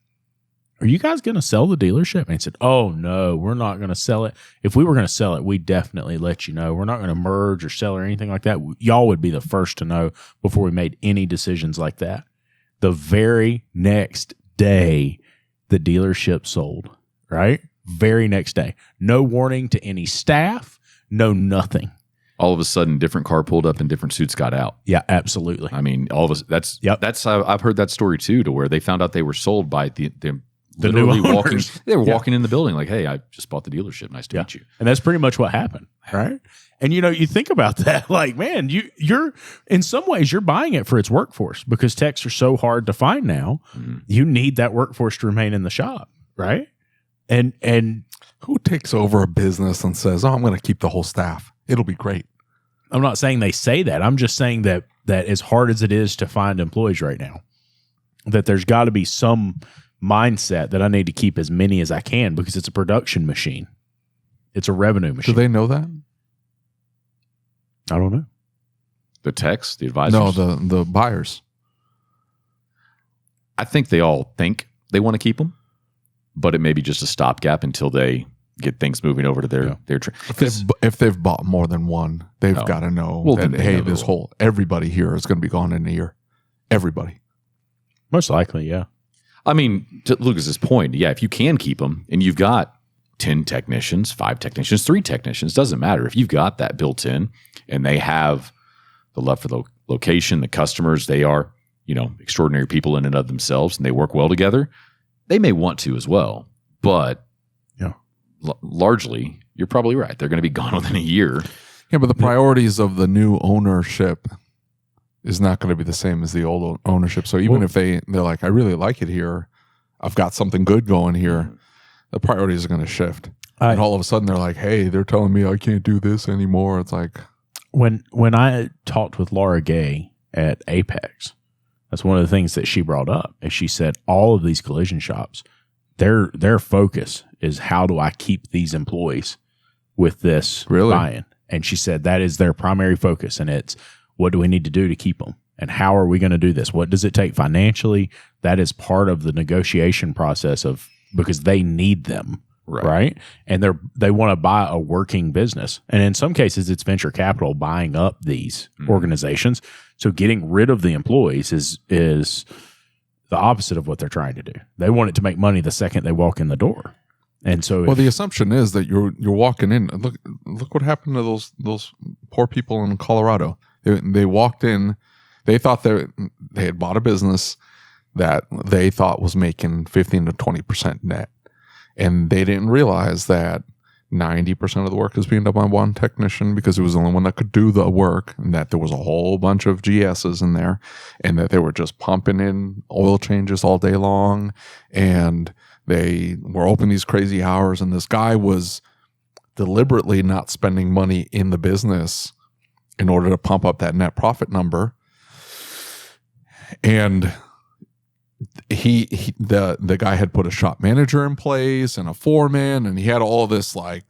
are you guys going to sell the dealership? And he said, oh no, we're not going to sell it. If we were going to sell it, we'd definitely let you know. We're not going to merge or sell or anything like that. Y'all would be the first to know before we made any decisions like that. The very next day, the dealership sold, right? Very next day. No warning to any staff, no nothing. All of a sudden, different car pulled up and different suits got out. Yeah, absolutely. I mean, all of us, that's how I've heard that story too, to where they found out they were sold by the literally new walking. They were walking in the building like, hey, I just bought the dealership. Nice to meet you. And that's pretty much what happened, right? And you think about that, man, you're in some ways you're buying it for its workforce, because techs are so hard to find now. Mm-hmm. You need that workforce to remain in the shop, right? And who takes over a business and says, "Oh, I'm going to keep the whole staff. It'll be great." I'm not saying they say that. I'm just saying that as hard as it is to find employees right now, that there's got to be some mindset that I need to keep as many as I can, because it's a production machine. It's a revenue machine. Do they know that? I don't know. The techs, the advisors? No, the buyers. I think they all think they want to keep them, but it may be just a stopgap until they get things moving over to their If they've bought more than one, they've got to know that, hey, everybody here is going to be gone in a year. Everybody. Most likely, yeah. I mean, to Lucas's point, if you can keep them and you've got 10 technicians, 5 technicians, 3 technicians, doesn't matter. If you've got that built in and they have the love for the location, the customers, they are, extraordinary people in and of themselves, and they work well together, they may want to as well. But largely, you're probably right. They're going to be gone within a year. Yeah, but the priorities of the new ownership is not going to be the same as the old ownership. So even if they're like, I really like it here, I've got something good going here, the priorities are going to shift. And all of a sudden they're like, hey, they're telling me I can't do this anymore. It's like, when I talked with Laura Gay at Apex, that's one of the things that she brought up. Is she said all of these collision shops, their focus is how do I keep these employees with this buy-in? And she said that is their primary focus, and it's what do we need to do to keep them, and how are we going to do this? What does it take financially? That is part of the negotiation process because they need them. Right. And they want to buy a working business. And in some cases, it's venture capital buying up these organizations. So getting rid of the employees is the opposite of what they're trying to do. They want it to make money the second they walk in the door. And so the assumption is that you're walking in. Look what happened to those poor people in Colorado. They walked in, they thought they had bought a business that they thought was making 15 to 20% net. And they didn't realize that 90% of the work is being done by one technician because it was the only one that could do the work, and that there was a whole bunch of GSs in there, and that they were just pumping in oil changes all day long, and they were open these crazy hours, and this guy was deliberately not spending money in the business in order to pump up that net profit number. And the guy had put a shop manager in place and a foreman, and he had all this like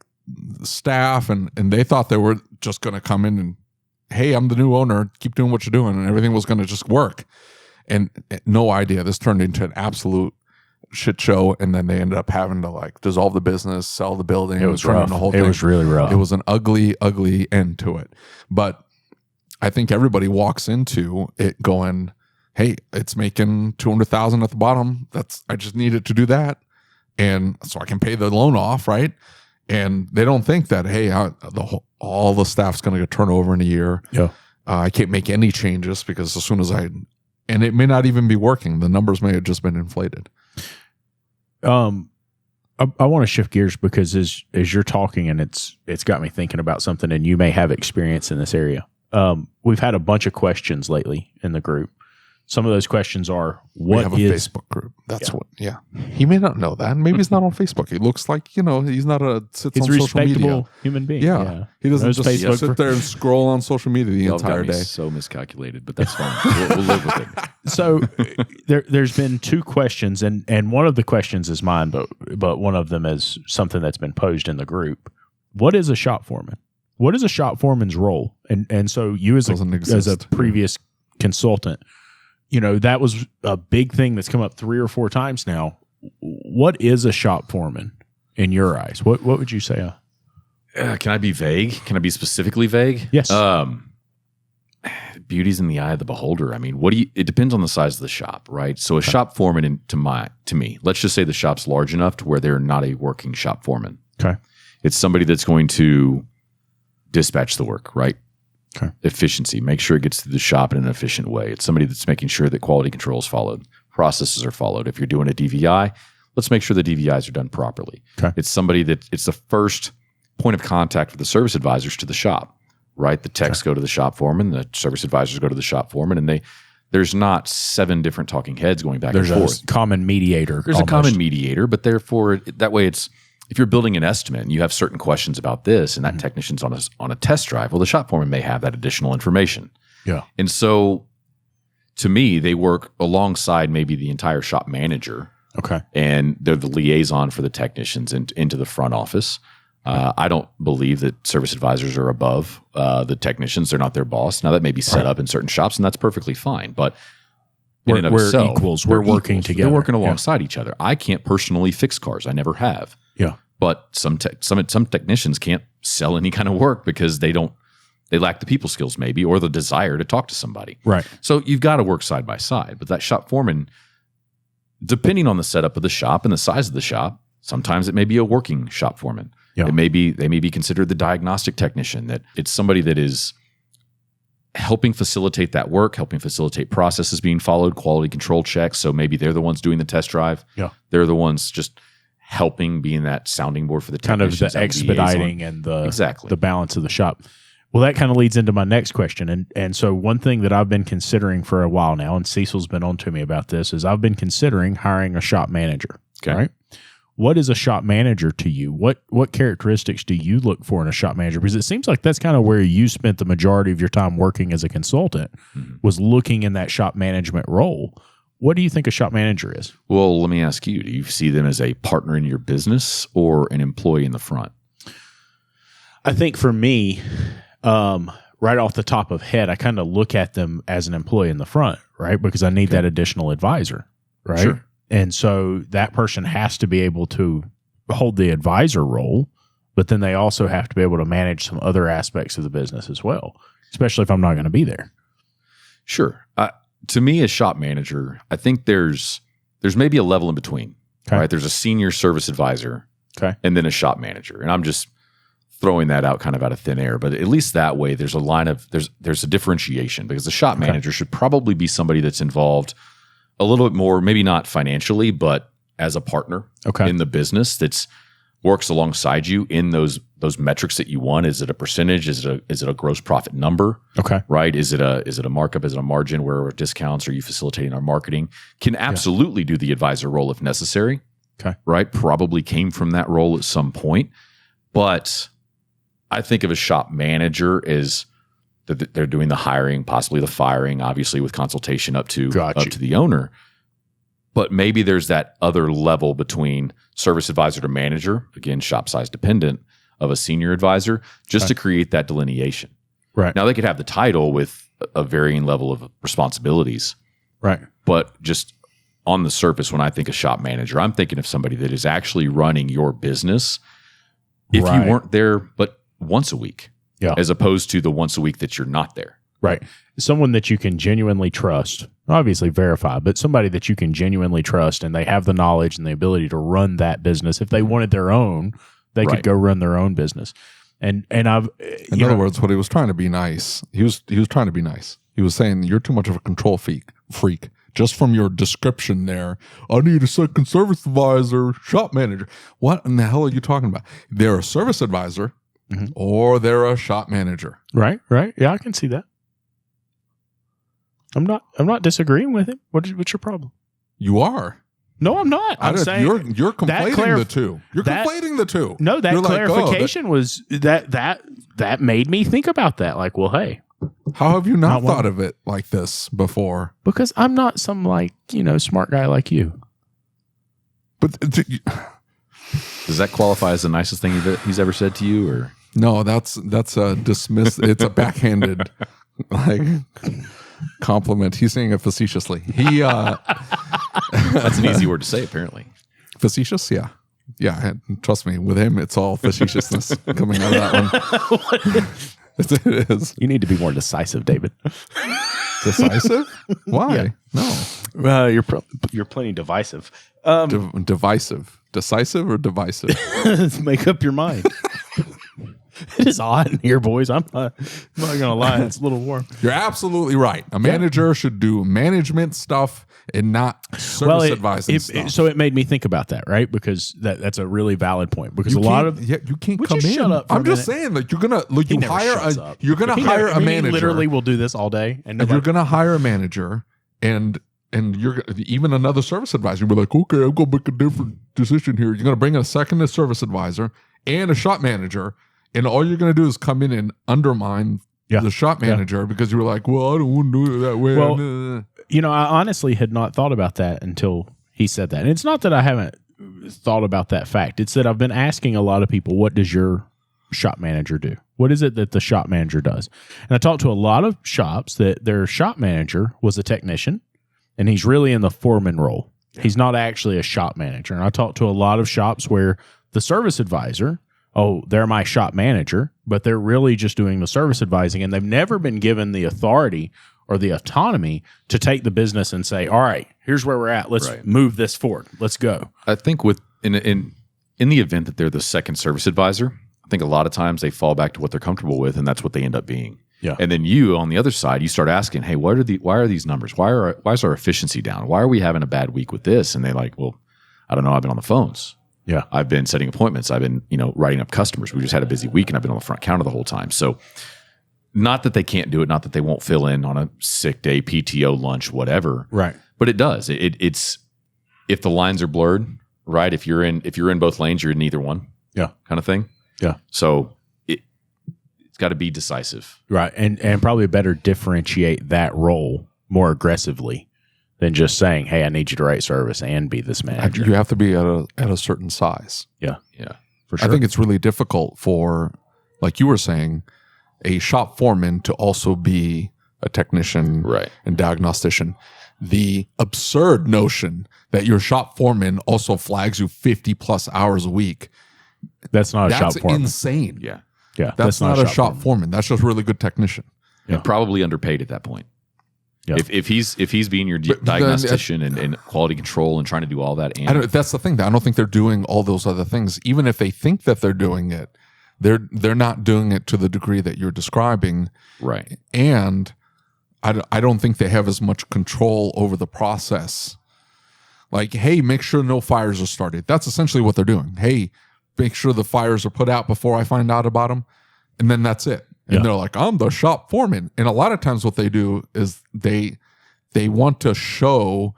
staff, and they thought they were just going to come in and, hey, I'm the new owner, keep doing what you're doing, and everything was going to just work. And no idea. This turned into an absolute shit show, and then they ended up having to like dissolve the business, sell the building. It was rough. The whole thing. It was really rough. It was an ugly end to it. But I think everybody walks into it going, hey, it's making $200,000 at the bottom. I just need it to do that, and so I can pay the loan off, right? And they don't think that, hey, all the staff's going to get turned over in a year. Yeah, I can't make any changes because as soon as and it may not even be working. The numbers may have just been inflated. I want to shift gears because as you're talking, and it's got me thinking about something, and you may have experience in this area. We've had a bunch of questions lately in the group. Some of those questions are, we have a Facebook group. That's what. He may not know that. Maybe he's not on Facebook. He looks like, he's not he's a respectable human being. Yeah. He doesn't just sit there and scroll on social media the entire day. So miscalculated, but that's fine. We'll live with it. So there's been 2 questions, and one of the questions is mine, but one of them is something that's been posed in the group. What is a shop foreman? What is a shop foreman's role? And so you as a previous consultant, that was a big thing that's come up 3 or 4 times now. What is a shop foreman in your eyes? What would you say? Can I be vague? Can I be specifically vague? Yes. Beauty's in the eye of the beholder. I mean, it depends on the size of the shop, right? So a shop foreman, to me, let's just say the shop's large enough to where they're not a working shop foreman. Okay. It's somebody that's going to dispatch the work, right? Okay. Efficiency, make sure it gets to the shop in an efficient way. It's somebody that's making sure that quality control is followed, processes are followed. If you're doing a DVI, let's make sure the DVIs are done properly. Okay. It's somebody it's the first point of contact for the service advisors to the shop, right? The techs go to the shop foreman, the service advisors go to the shop foreman, and there's not 7 different talking heads going back and forth. There's a common mediator. There's almost a common mediator, but therefore that way if you're building an estimate and you have certain questions about this, and that technician's on a test drive, well, the shop foreman may have that additional information. Yeah. And so, to me, they work alongside maybe the entire shop manager. Okay. And they're the liaison for the technicians into the front office. I don't believe that service advisors are above the technicians. They're not their boss. Now, that may be set up in certain shops, and that's perfectly fine. But we're equals. We're working together. They're working alongside each other. I can't personally fix cars. I never have. Yeah. But some technicians can't sell any kind of work because they lack the people skills maybe, or the desire to talk to somebody. Right. So you've got to work side by side. But that shop foreman, depending on the setup of the shop and the size of the shop, Sometimes it may be a working shop foreman. Yeah. They may be considered the diagnostic technician, that it's somebody that is helping facilitate that work, helping facilitate processes being followed, quality control checks. So maybe they're the ones doing the test drive. Yeah. They're the ones just helping, being that sounding board for the kind of technicians. the expediting and the balance of the shop. Well, that kind of leads into my next question. And so one thing that I've been considering for a while now, and Cecil's been on to me about this, is I've been considering hiring a shop manager. Okay. Right? What is a shop manager to you? What characteristics do you look for in a shop manager? Because it seems like that's kind of where you spent the majority of your time working as a consultant, was looking in that shop management role. What do you think a shop manager is? Well, let me ask you, do you see them as a partner in your business or an employee in the front? I think for me, right off the top of head, I kind of look at them as an employee in the front, right? Because I need that additional advisor, right? Sure. And so that person has to be able to hold the advisor role, but then they also have to be able to manage some other aspects of the business as well, especially if I'm not going to be there. Sure. To me, as shop manager, I think there's maybe a level in between, right? There's a senior service advisor, and then a shop manager. And I'm just throwing that out kind of out of thin air, but at least that way there's a line of, there's a differentiation, because the shop manager should probably be somebody that's involved a little bit more, maybe not financially, but as a partner in the business that's works alongside you in those metrics that you want. Is it a percentage? Is it a gross profit number? Right? Is it a markup? Is it a margin? Where are discounts? Are you facilitating our marketing? Can absolutely do the advisor role if necessary. Right? Probably came from that role at some point. But I think of a shop manager as that they're doing the hiring, possibly the firing, obviously with consultation up to the owner. But maybe there's that other level between service advisor to manager, again, shop size dependent, of a senior advisor, just to create that delineation. Right. Now, they could have the title with a varying level of responsibilities. Right. But just on the surface, when I think of shop manager, I'm thinking of somebody that is actually running your business if you weren't there but once a week, as opposed to the once a week that you're not there. Right. Someone that you can genuinely trust, obviously verify, but somebody that you can genuinely trust, and they have the knowledge and the ability to run that business. If they wanted their own, they could go run their own business. And I've, in other words, what he was trying to be nice. He was trying to be nice. He was saying, you're too much of a control freak. Just from your description there, I need a second service advisor, shop manager. What in the hell are you talking about? They're a service advisor or they're a shop manager. Right. Yeah, I can see that. I'm not disagreeing with him. What's your problem? You are. No, I'm not. I'm saying you're conflating the two. You're conflating the two. No, that clarification was that made me think about that. Like, well, hey, how have you not thought of it like this before? Because I'm not some smart guy like you. But does that qualify as the nicest thing he's ever said to you, or no? That's a dismiss. It's a backhanded compliment. He's saying it facetiously. That's an easy word to say, apparently. Facetious, yeah. And trust me, with him, it's all facetiousness coming out of that one. It is. You need to be more decisive, David. Decisive? Why? Yeah. No. You're plenty divisive. Divisive. Decisive or divisive? Make up your mind. It is hot in here, boys. I'm not going to lie. It's a little warm. You're absolutely right. A manager should do management stuff and not service advising stuff. So it made me think about that, right? Because that's a really valid point. Because you can't come in. Shut up I'm just saying that you're gonna hire a manager. He literally will do this all day, and you're gonna hire a manager, and you're even another service advisor. You'll be like, okay, I'm gonna make a different decision here. You're gonna bring in a second service advisor and a shop manager. And all you're going to do is come in and undermine the shop manager because you were like, well, I don't want to do it that way. Well, I honestly had not thought about that until he said that. And it's not that I haven't thought about that fact. It's that I've been asking a lot of people, what does your shop manager do? What is it that the shop manager does? And I talked to a lot of shops that their shop manager was a technician, and he's really in the foreman role. He's not actually a shop manager. And I talked to a lot of shops where the service advisor, they're my shop manager, but they're really just doing the service advising, and they've never been given the authority or the autonomy to take the business and say, all right, here's where we're at. Let's move this forward. Let's go. I think in in the event that they're the second service advisor, I think a lot of times they fall back to what they're comfortable with, and that's what they end up being. Yeah. And then you, on the other side, you start asking, hey, why are these numbers? Why is our efficiency down? Why are we having a bad week with this? And they're like, well, I don't know. I've been on the phones. Yeah. I've been setting appointments. I've been, writing up customers. We just had a busy week and I've been on the front counter the whole time. So not that they can't do it, not that they won't fill in on a sick day, PTO, lunch, whatever. Right. But it does. It's if the lines are blurred, right? If you're in both lanes, you're in neither one. Yeah. Kind of thing. Yeah. So it's got to be decisive. Right. And probably better differentiate that role more aggressively than just saying, hey, I need you to write service and be this manager. You have to be at a certain size. Yeah. Yeah. For sure. I think it's really difficult for, like you were saying, a shop foreman to also be a technician Right. and diagnostician. The absurd notion that your shop foreman also flags you 50 plus hours a week. That's not a shop That's foreman. insane. Yeah. Yeah. That's not a shop foreman. That's just a really good technician. Yeah. And probably underpaid at that point. Yeah. If he's being your But then diagnostician and quality control and trying to do all that, and That's the thing. I don't think they're doing all those other things. Even if they think that they're doing it, they're not doing it to the degree that you're describing. right. And I don't think they have as much control over the process. Like, hey, make sure no fires are started. That's essentially what they're doing. Hey, make sure the fires are put out before I find out about them. And then that's it. And Yeah. they're like, I'm the shop foreman. And a lot of times what they do is they want to show,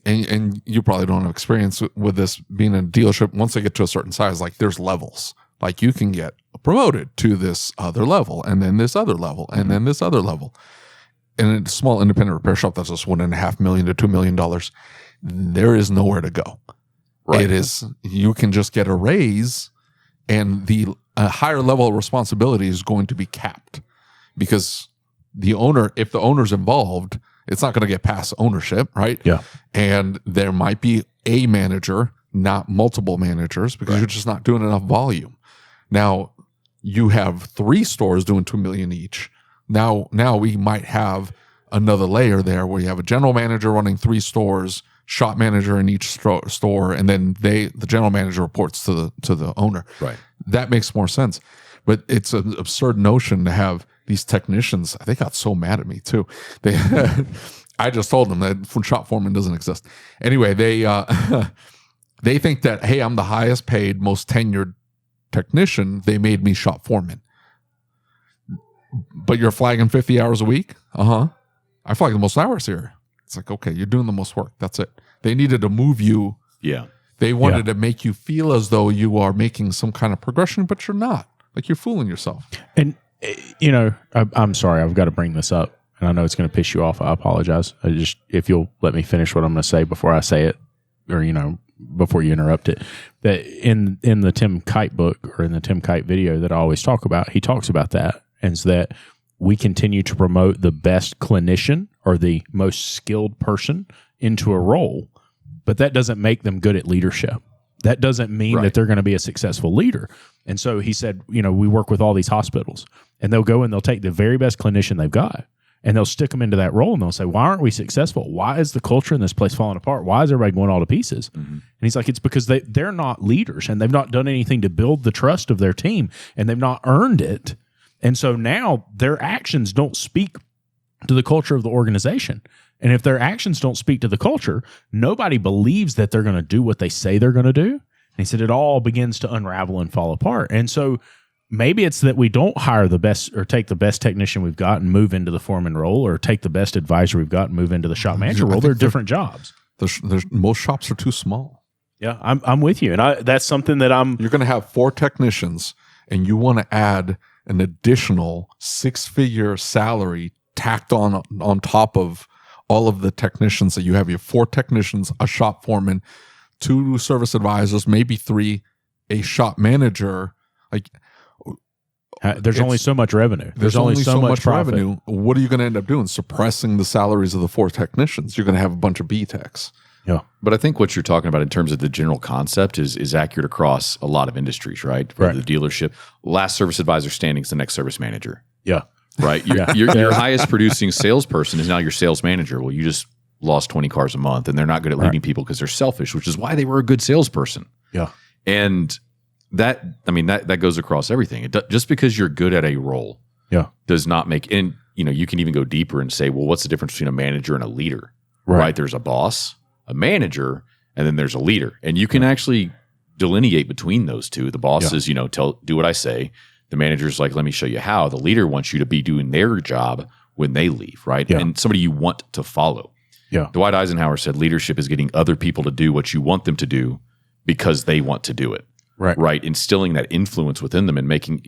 and you probably don't have experience with this being in a dealership. Once they get to a certain size, like there's levels. Like you can get promoted to this other level and then this other level and then this other level. In a small independent repair shop that's just $1.5 million to $2 million, there is nowhere to go. Right. It is, you can just get a raise, and the higher level of responsibility is going to be capped because the owner, if the owner's involved, it's not going to get past ownership, right? Yeah. And there might be a manager, not multiple managers, because you're just not doing enough volume. Now you have 3 stores doing $2 million each. Now we might have another layer there where you have a general manager running 3 stores, shop manager in each store, and then the general manager reports to the owner. Right. That makes more sense. But it's an absurd notion to have these technicians. They got so mad at me too. I just told them that shop foreman doesn't exist. Anyway, they think that, hey, I'm the highest paid, most tenured technician. They made me shop foreman. But you're flagging 50 hours a week? I flag the most hours here. It's like, okay, you're doing the most work. That's it. They needed to move you. Yeah. They wanted to make you feel as though you are making some kind of progression, but you're not. Like you're fooling yourself. And, I'm sorry, I've got to bring this up. And I know it's going to piss you off. I apologize. If you'll let me finish what I'm going to say before I say it, or, before you interrupt it, that in the Tim Kite book, or in the Tim Kite video that I always talk about, he talks about that. And it's that we continue to promote the best clinician or the most skilled person into a role, but that doesn't make them good at leadership. That doesn't mean that they're going to be a successful leader. And so he said, we work with all these hospitals, and they'll go and they'll take the very best clinician they've got, and they'll stick them into that role, and they'll say, why aren't we successful? Why is the culture in this place falling apart? Why is everybody going all to pieces? Mm-hmm. And he's like, it's because they're not leaders, and they've not done anything to build the trust of their team, and they've not earned it. And so now their actions don't speak to the culture of the organization. And if their actions don't speak to the culture, nobody believes that they're going to do what they say they're going to do. And he said it all begins to unravel and fall apart. And so maybe it's that we don't hire the best, or take the best technician we've got and move into the foreman role, or take the best advisor we've got and move into the shop manager role. They're different jobs. Most shops are too small. Yeah, I'm with you. And that's something that You're going to have 4 technicians, and you want to add an additional 6-figure salary tacked on top of all of the technicians that you have. You have 4 technicians, a shop foreman, 2 service advisors, maybe 3, a shop manager. Like, there's only so much revenue. There's only so much profit. revenue. What are you going to end up doing? Suppressing the salaries of the 4 technicians. You're going to have a bunch of B techs. Yeah. But I think what you're talking about in terms of the general concept is accurate across a lot of industries, right? For the dealership, last service advisor standing is the next service manager. Yeah. Right. Your highest producing salesperson is now your sales manager. Well, you just lost 20 cars a month, and they're not good at leading people because they're selfish, which is why they were a good salesperson. Yeah. And that goes across everything. Just because you're good at a role does not make, and you can even go deeper and say, well, what's the difference between a manager and a leader? Right? There's a boss, a manager, and then there's a leader. And you can actually delineate between those two. The boss is, do what I say. The manager's like, let me show you how. The leader wants you to be doing their job when they leave, right? And somebody you want to follow. Yeah. Dwight Eisenhower said leadership is getting other people to do what you want them to do because they want to do it. Right. Instilling that influence within them and making,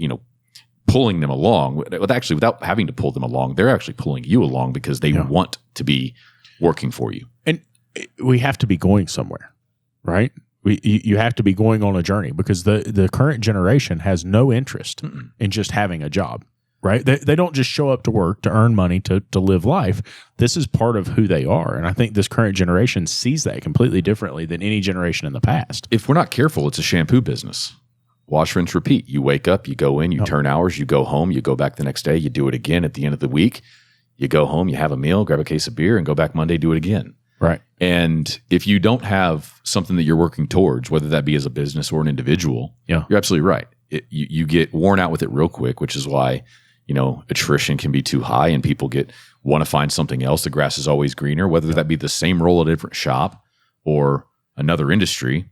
pulling them along. Without having to pull them along, they're actually pulling you along because they want to be working for you. And we have to be going somewhere, right? You have to be going on a journey because the current generation has no interest in just having a job, right? They don't just show up to work to earn money to live life. This is part of who they are. And I think this current generation sees that completely differently than any generation in the past. If we're not careful, it's a shampoo business. Wash, rinse, repeat. You wake up, you go in, you turn hours, you go home, you go back the next day, you do it again at the end of the week. You go home, you have a meal, grab a case of beer, and go back Monday, do it again. Right. And if you don't have something that you're working towards, whether that be as a business or an individual, you're absolutely right. You get worn out with it real quick, which is why, attrition can be too high and people want to find something else. The grass is always greener, whether that be the same role at a different shop or another industry.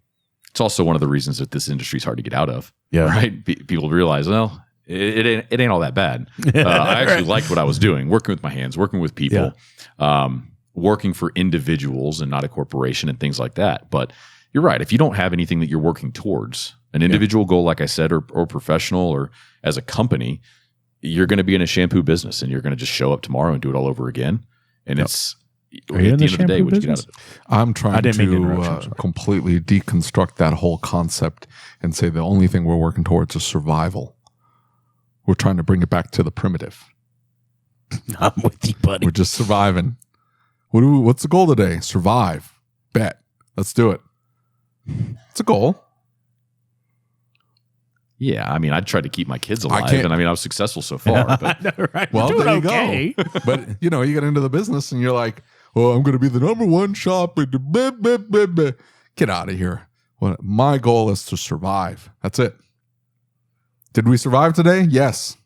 It's also one of the reasons that this industry is hard to get out of. Yeah. Right. People realize, well, it ain't all that bad. I actually liked what I was doing, working with my hands, working with people, working for individuals and not a corporation and things like that. But you're right. If you don't have anything that you're working towards, an individual goal, like I said, or professional or as a company, you're going to be in a shampoo business and you're going to just show up tomorrow and do it all over again. And it's at the end of the day, what you get out of it. I'm trying to completely deconstruct that whole concept and say the only thing we're working towards is survival. We're trying to bring it back to the primitive. I'm with you, buddy. We're just surviving. What's the goal today? Survive. Bet. Let's do it. It's a goal. Yeah, I'd try to keep my kids alive, and I was successful so far. But. I know, right? Well, there you go. But you get into the business, and you're like, "Well, I'm going to be the number one shop." Get out of here. Well, my goal is to survive. That's it. Did we survive today? Yes.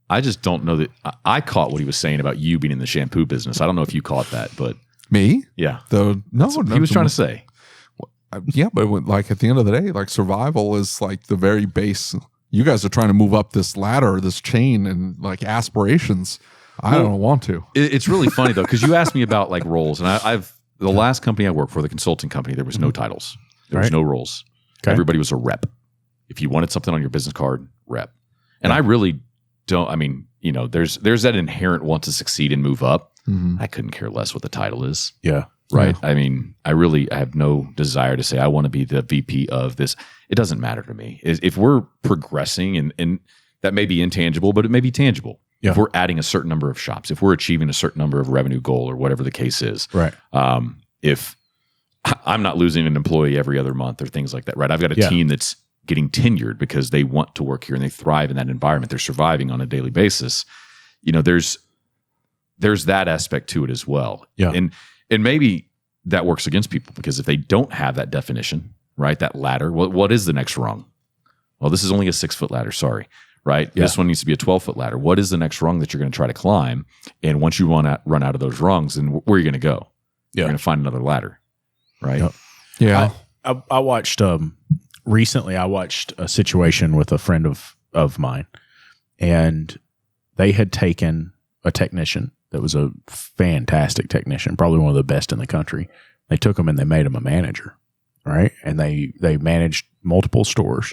I just don't know that I caught what he was saying about you being in the shampoo business. I don't know if you caught that, but me, yeah, no, he was trying to say. Yeah, but at the end of the day, survival is the very base. You guys are trying to move up this ladder, this chain, and aspirations. I don't want to. It's really funny though, because you asked me about roles, and the last company I worked for, the consulting company, there was no titles, there was no roles. Okay. Everybody was a rep. If you wanted something on your business card, rep. And I really don't. There's that inherent want to succeed and move up. Mm-hmm. I couldn't care less what the title is. Yeah. Right. Yeah. I have no desire to say I want to be the VP of this. It doesn't matter to me. If we're progressing and that may be intangible, but it may be tangible. Yeah. If we're adding a certain number of shops, if we're achieving a certain number of revenue goal or whatever the case is. Right. If I'm not losing an employee every other month or things like that. Right. I've got a team that's getting tenured because they want to work here and they thrive in that environment. They're surviving on a daily basis. There's that aspect to it as well. Yeah. And maybe that works against people because if they don't have that definition, right, that ladder, what is the next rung? Well, this is only a 6-foot ladder, sorry, right? Yeah. This one needs to be a 12-foot ladder. What is the next rung that you're going to try to climb? And once you run out of those rungs, then where are you going to go? You're going to find another ladder, right? Yep. Yeah. I watched, recently I watched a situation with a friend of mine, and they had taken a technician that was a fantastic technician, probably one of the best in the country. They took him and they made him a manager, right? And they managed multiple stores.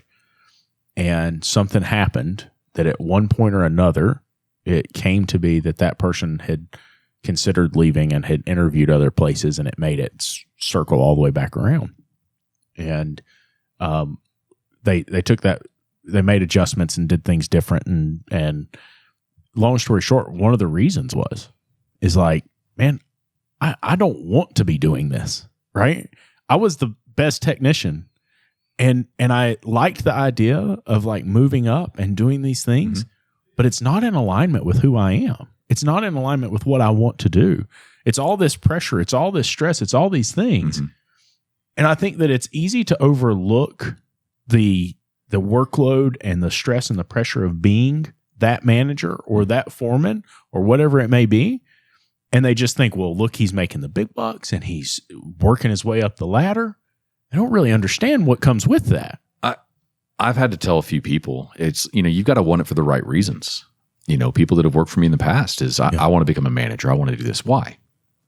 And something happened that at one point or another, it came to be that person had considered leaving and had interviewed other places, and it made it circle all the way back around. And they took that, they made adjustments and did things different. And long story short, one of the reasons is man, I don't want to be doing this, right? I was the best technician, and I liked the idea of moving up and doing these things, but it's not in alignment with who I am. It's not in alignment with what I want to do. It's all this pressure. It's all this stress. It's all these things. Mm-hmm. And I think that it's easy to overlook the workload and the stress and the pressure of being that manager or that foreman or whatever it may be. And they just think, well, look, he's making the big bucks and he's working his way up the ladder. They don't really understand what comes with that. I've had to tell a few people, it's, you've got to want it for the right reasons. People that have worked for me in the past is, I want to become a manager. I want to do this. Why?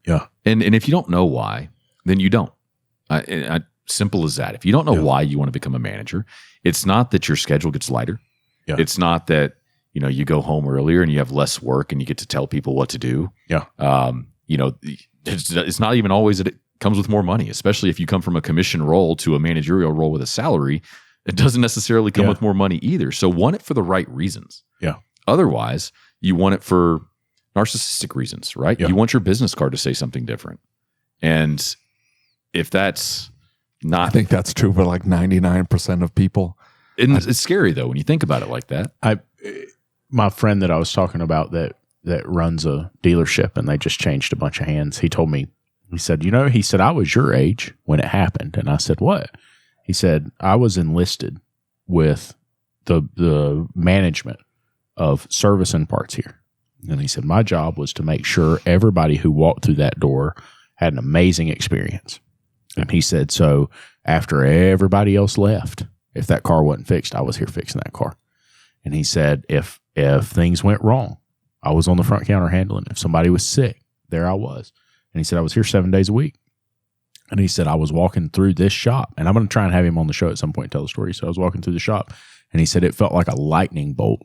Yeah. And if you don't know why, then you don't. Simple as that. If you don't know why you want to become a manager, it's not that your schedule gets lighter. Yeah. It's not that, you go home earlier and you have less work and you get to tell people what to do. Yeah. It's not even always that it comes with more money, especially if you come from a commission role to a managerial role with a salary. It doesn't necessarily come with more money either. So want it for the right reasons. Yeah. Otherwise, you want it for narcissistic reasons, right? Yeah. You want your business card to say something different. And if that's not... I think that's true for like 99% of people. It's scary, though, when you think about it like that. My friend that I was talking about that runs a dealership and they just changed a bunch of hands. He told me, he said, I was your age when it happened. And I said, what? He said, I was enlisted with the management of service and parts here. And he said, my job was to make sure everybody who walked through that door had an amazing experience. And he said, so after everybody else left, if that car wasn't fixed, I was here fixing that car. And he said, if things went wrong, I was on the front counter handling it. If somebody was sick, there I was. And he said, I was here 7 days a week. And he said, I was walking through this shop, and I'm going to try and have him on the show at some point and tell the story. So I was walking through the shop, and he said, it felt like a lightning bolt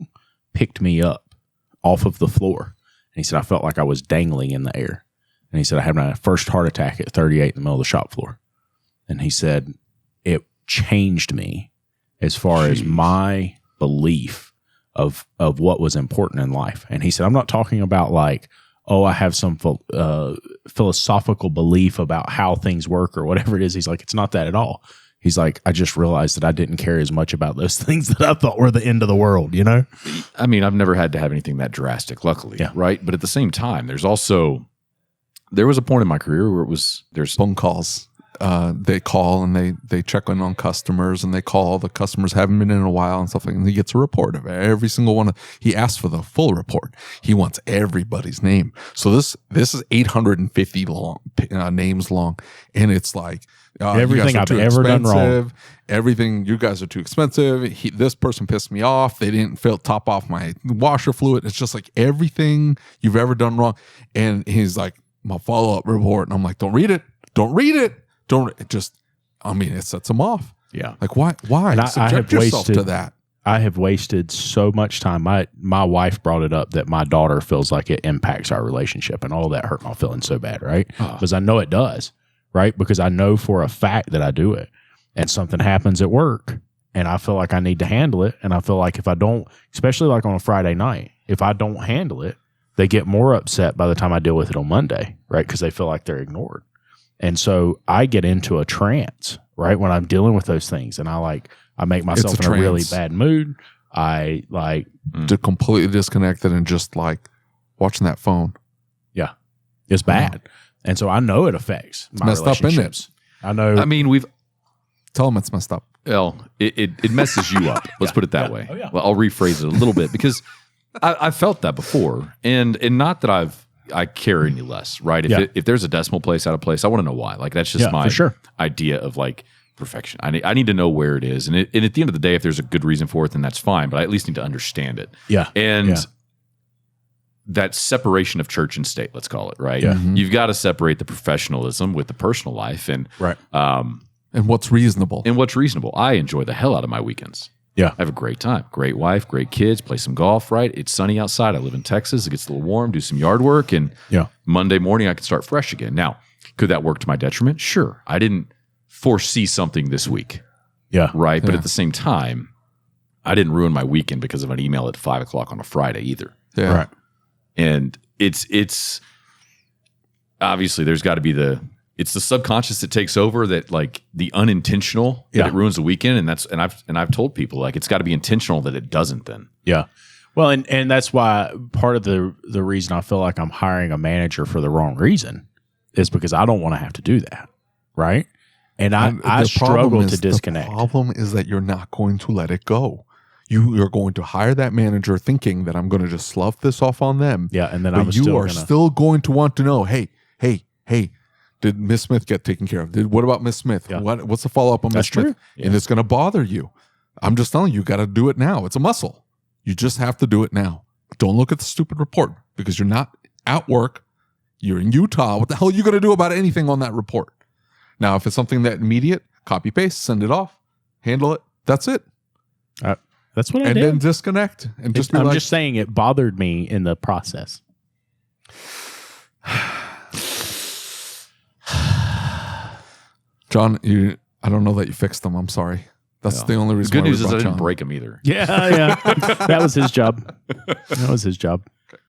picked me up off of the floor. And he said, I felt like I was dangling in the air. And he said, I had my first heart attack at 38 in the middle of the shop floor. And he said, it changed me as far as my belief of what was important in life. And he said, I'm not talking about like, oh, I have some philosophical belief about how things work or whatever it is. He's like, it's not that at all. He's like, I just realized that I didn't care as much about those things that I thought were the end of the world, I mean, I've never had to have anything that drastic, luckily, right? But at the same time, there was a point in my career where there's phone calls. They call and they check in on customers and they call the customers haven't been in a while and stuff like that. And he gets a report of every single one. He asks for the full report. He wants everybody's name. So this is 850 names long, and it's like everything I've ever done wrong. Everything, you guys are too expensive. This person pissed me off. They didn't top off my washer fluid. It's just like everything you've ever done wrong. And he's like, my follow up report, and I'm like, don't read it. It sets them off. Yeah. Like, why? Subject yourself to that. I have wasted so much time. My wife brought it up that my daughter feels like it impacts our relationship, and all that hurt my feelings so bad, right? Because I know it does, right? Because I know for a fact that I do it, and something happens at work, and I feel like I need to handle it, and I feel like if I don't, especially like on a Friday night, if I don't handle it, they get more upset by the time I deal with it on Monday, right? Because they feel like they're ignored. And so I get into a trance, right, when I'm dealing with those things, and I make myself in a really bad mood. I to completely disconnected and just like watching that phone. Yeah, it's bad, and so I know it affects my messed up, isn't it? I know. I mean, tell them it's messed up. Well, it messes you up. Let's put it that way. Oh, yeah. Well, I'll rephrase it a little bit because I've felt that before, and not that I care any less, right? If there's a decimal place out of place, I want to know why. Like that's just my idea of like perfection. I need to know where it is, and at the end of the day, if there's a good reason for it, then that's fine. But I at least need to understand it. Yeah, and that separation of church and state, let's call it, right? Yeah. Mm-hmm. You've got to separate the professionalism with the personal life, and and what's reasonable. I enjoy the hell out of my weekends. Yeah. I have a great time. Great wife, great kids, play some golf, right? It's sunny outside. I live in Texas. It gets a little warm, do some yard work, and Monday morning I can start fresh again. Now, could that work to my detriment? Sure. I didn't foresee something this week. Yeah. Right? But at the same time, I didn't ruin my weekend because of an email at 5 o'clock on a Friday either. Yeah. Right. And it's obviously there's got to be it's the subconscious that takes over, that like the unintentional that it ruins the weekend. And I've told people like it's got to be intentional that it doesn't then. Yeah. Well, and that's why part of the reason I feel like I'm hiring a manager for the wrong reason is because I don't want to have to do that. Right. And I the struggle problem to is- disconnect. The problem is that you're not going to let it go. You're going to hire that manager thinking that I'm going to just slough this off on them. Yeah, and then But I'm you still are still going to want to know, hey, did Miss Smith get taken care of? What about Miss Smith? Yeah. What's the follow up on Miss That's Smith? true. And it's going to bother you. I'm just telling you, got to do it now. It's a muscle. You just have to do it now. Don't look at the stupid report because you're not at work. You're in Utah. What the hell are you going to do about anything on that report? Now, if it's something that immediate, copy paste, send it off, handle it. That's it. That's what I And did. then disconnect and just be I'm like, just saying it bothered me in the process. John, I don't know that you fixed them. I'm sorry. That's the only reason. Good why we news is I brought didn't John. break them either. Yeah. That was his job. That was his job.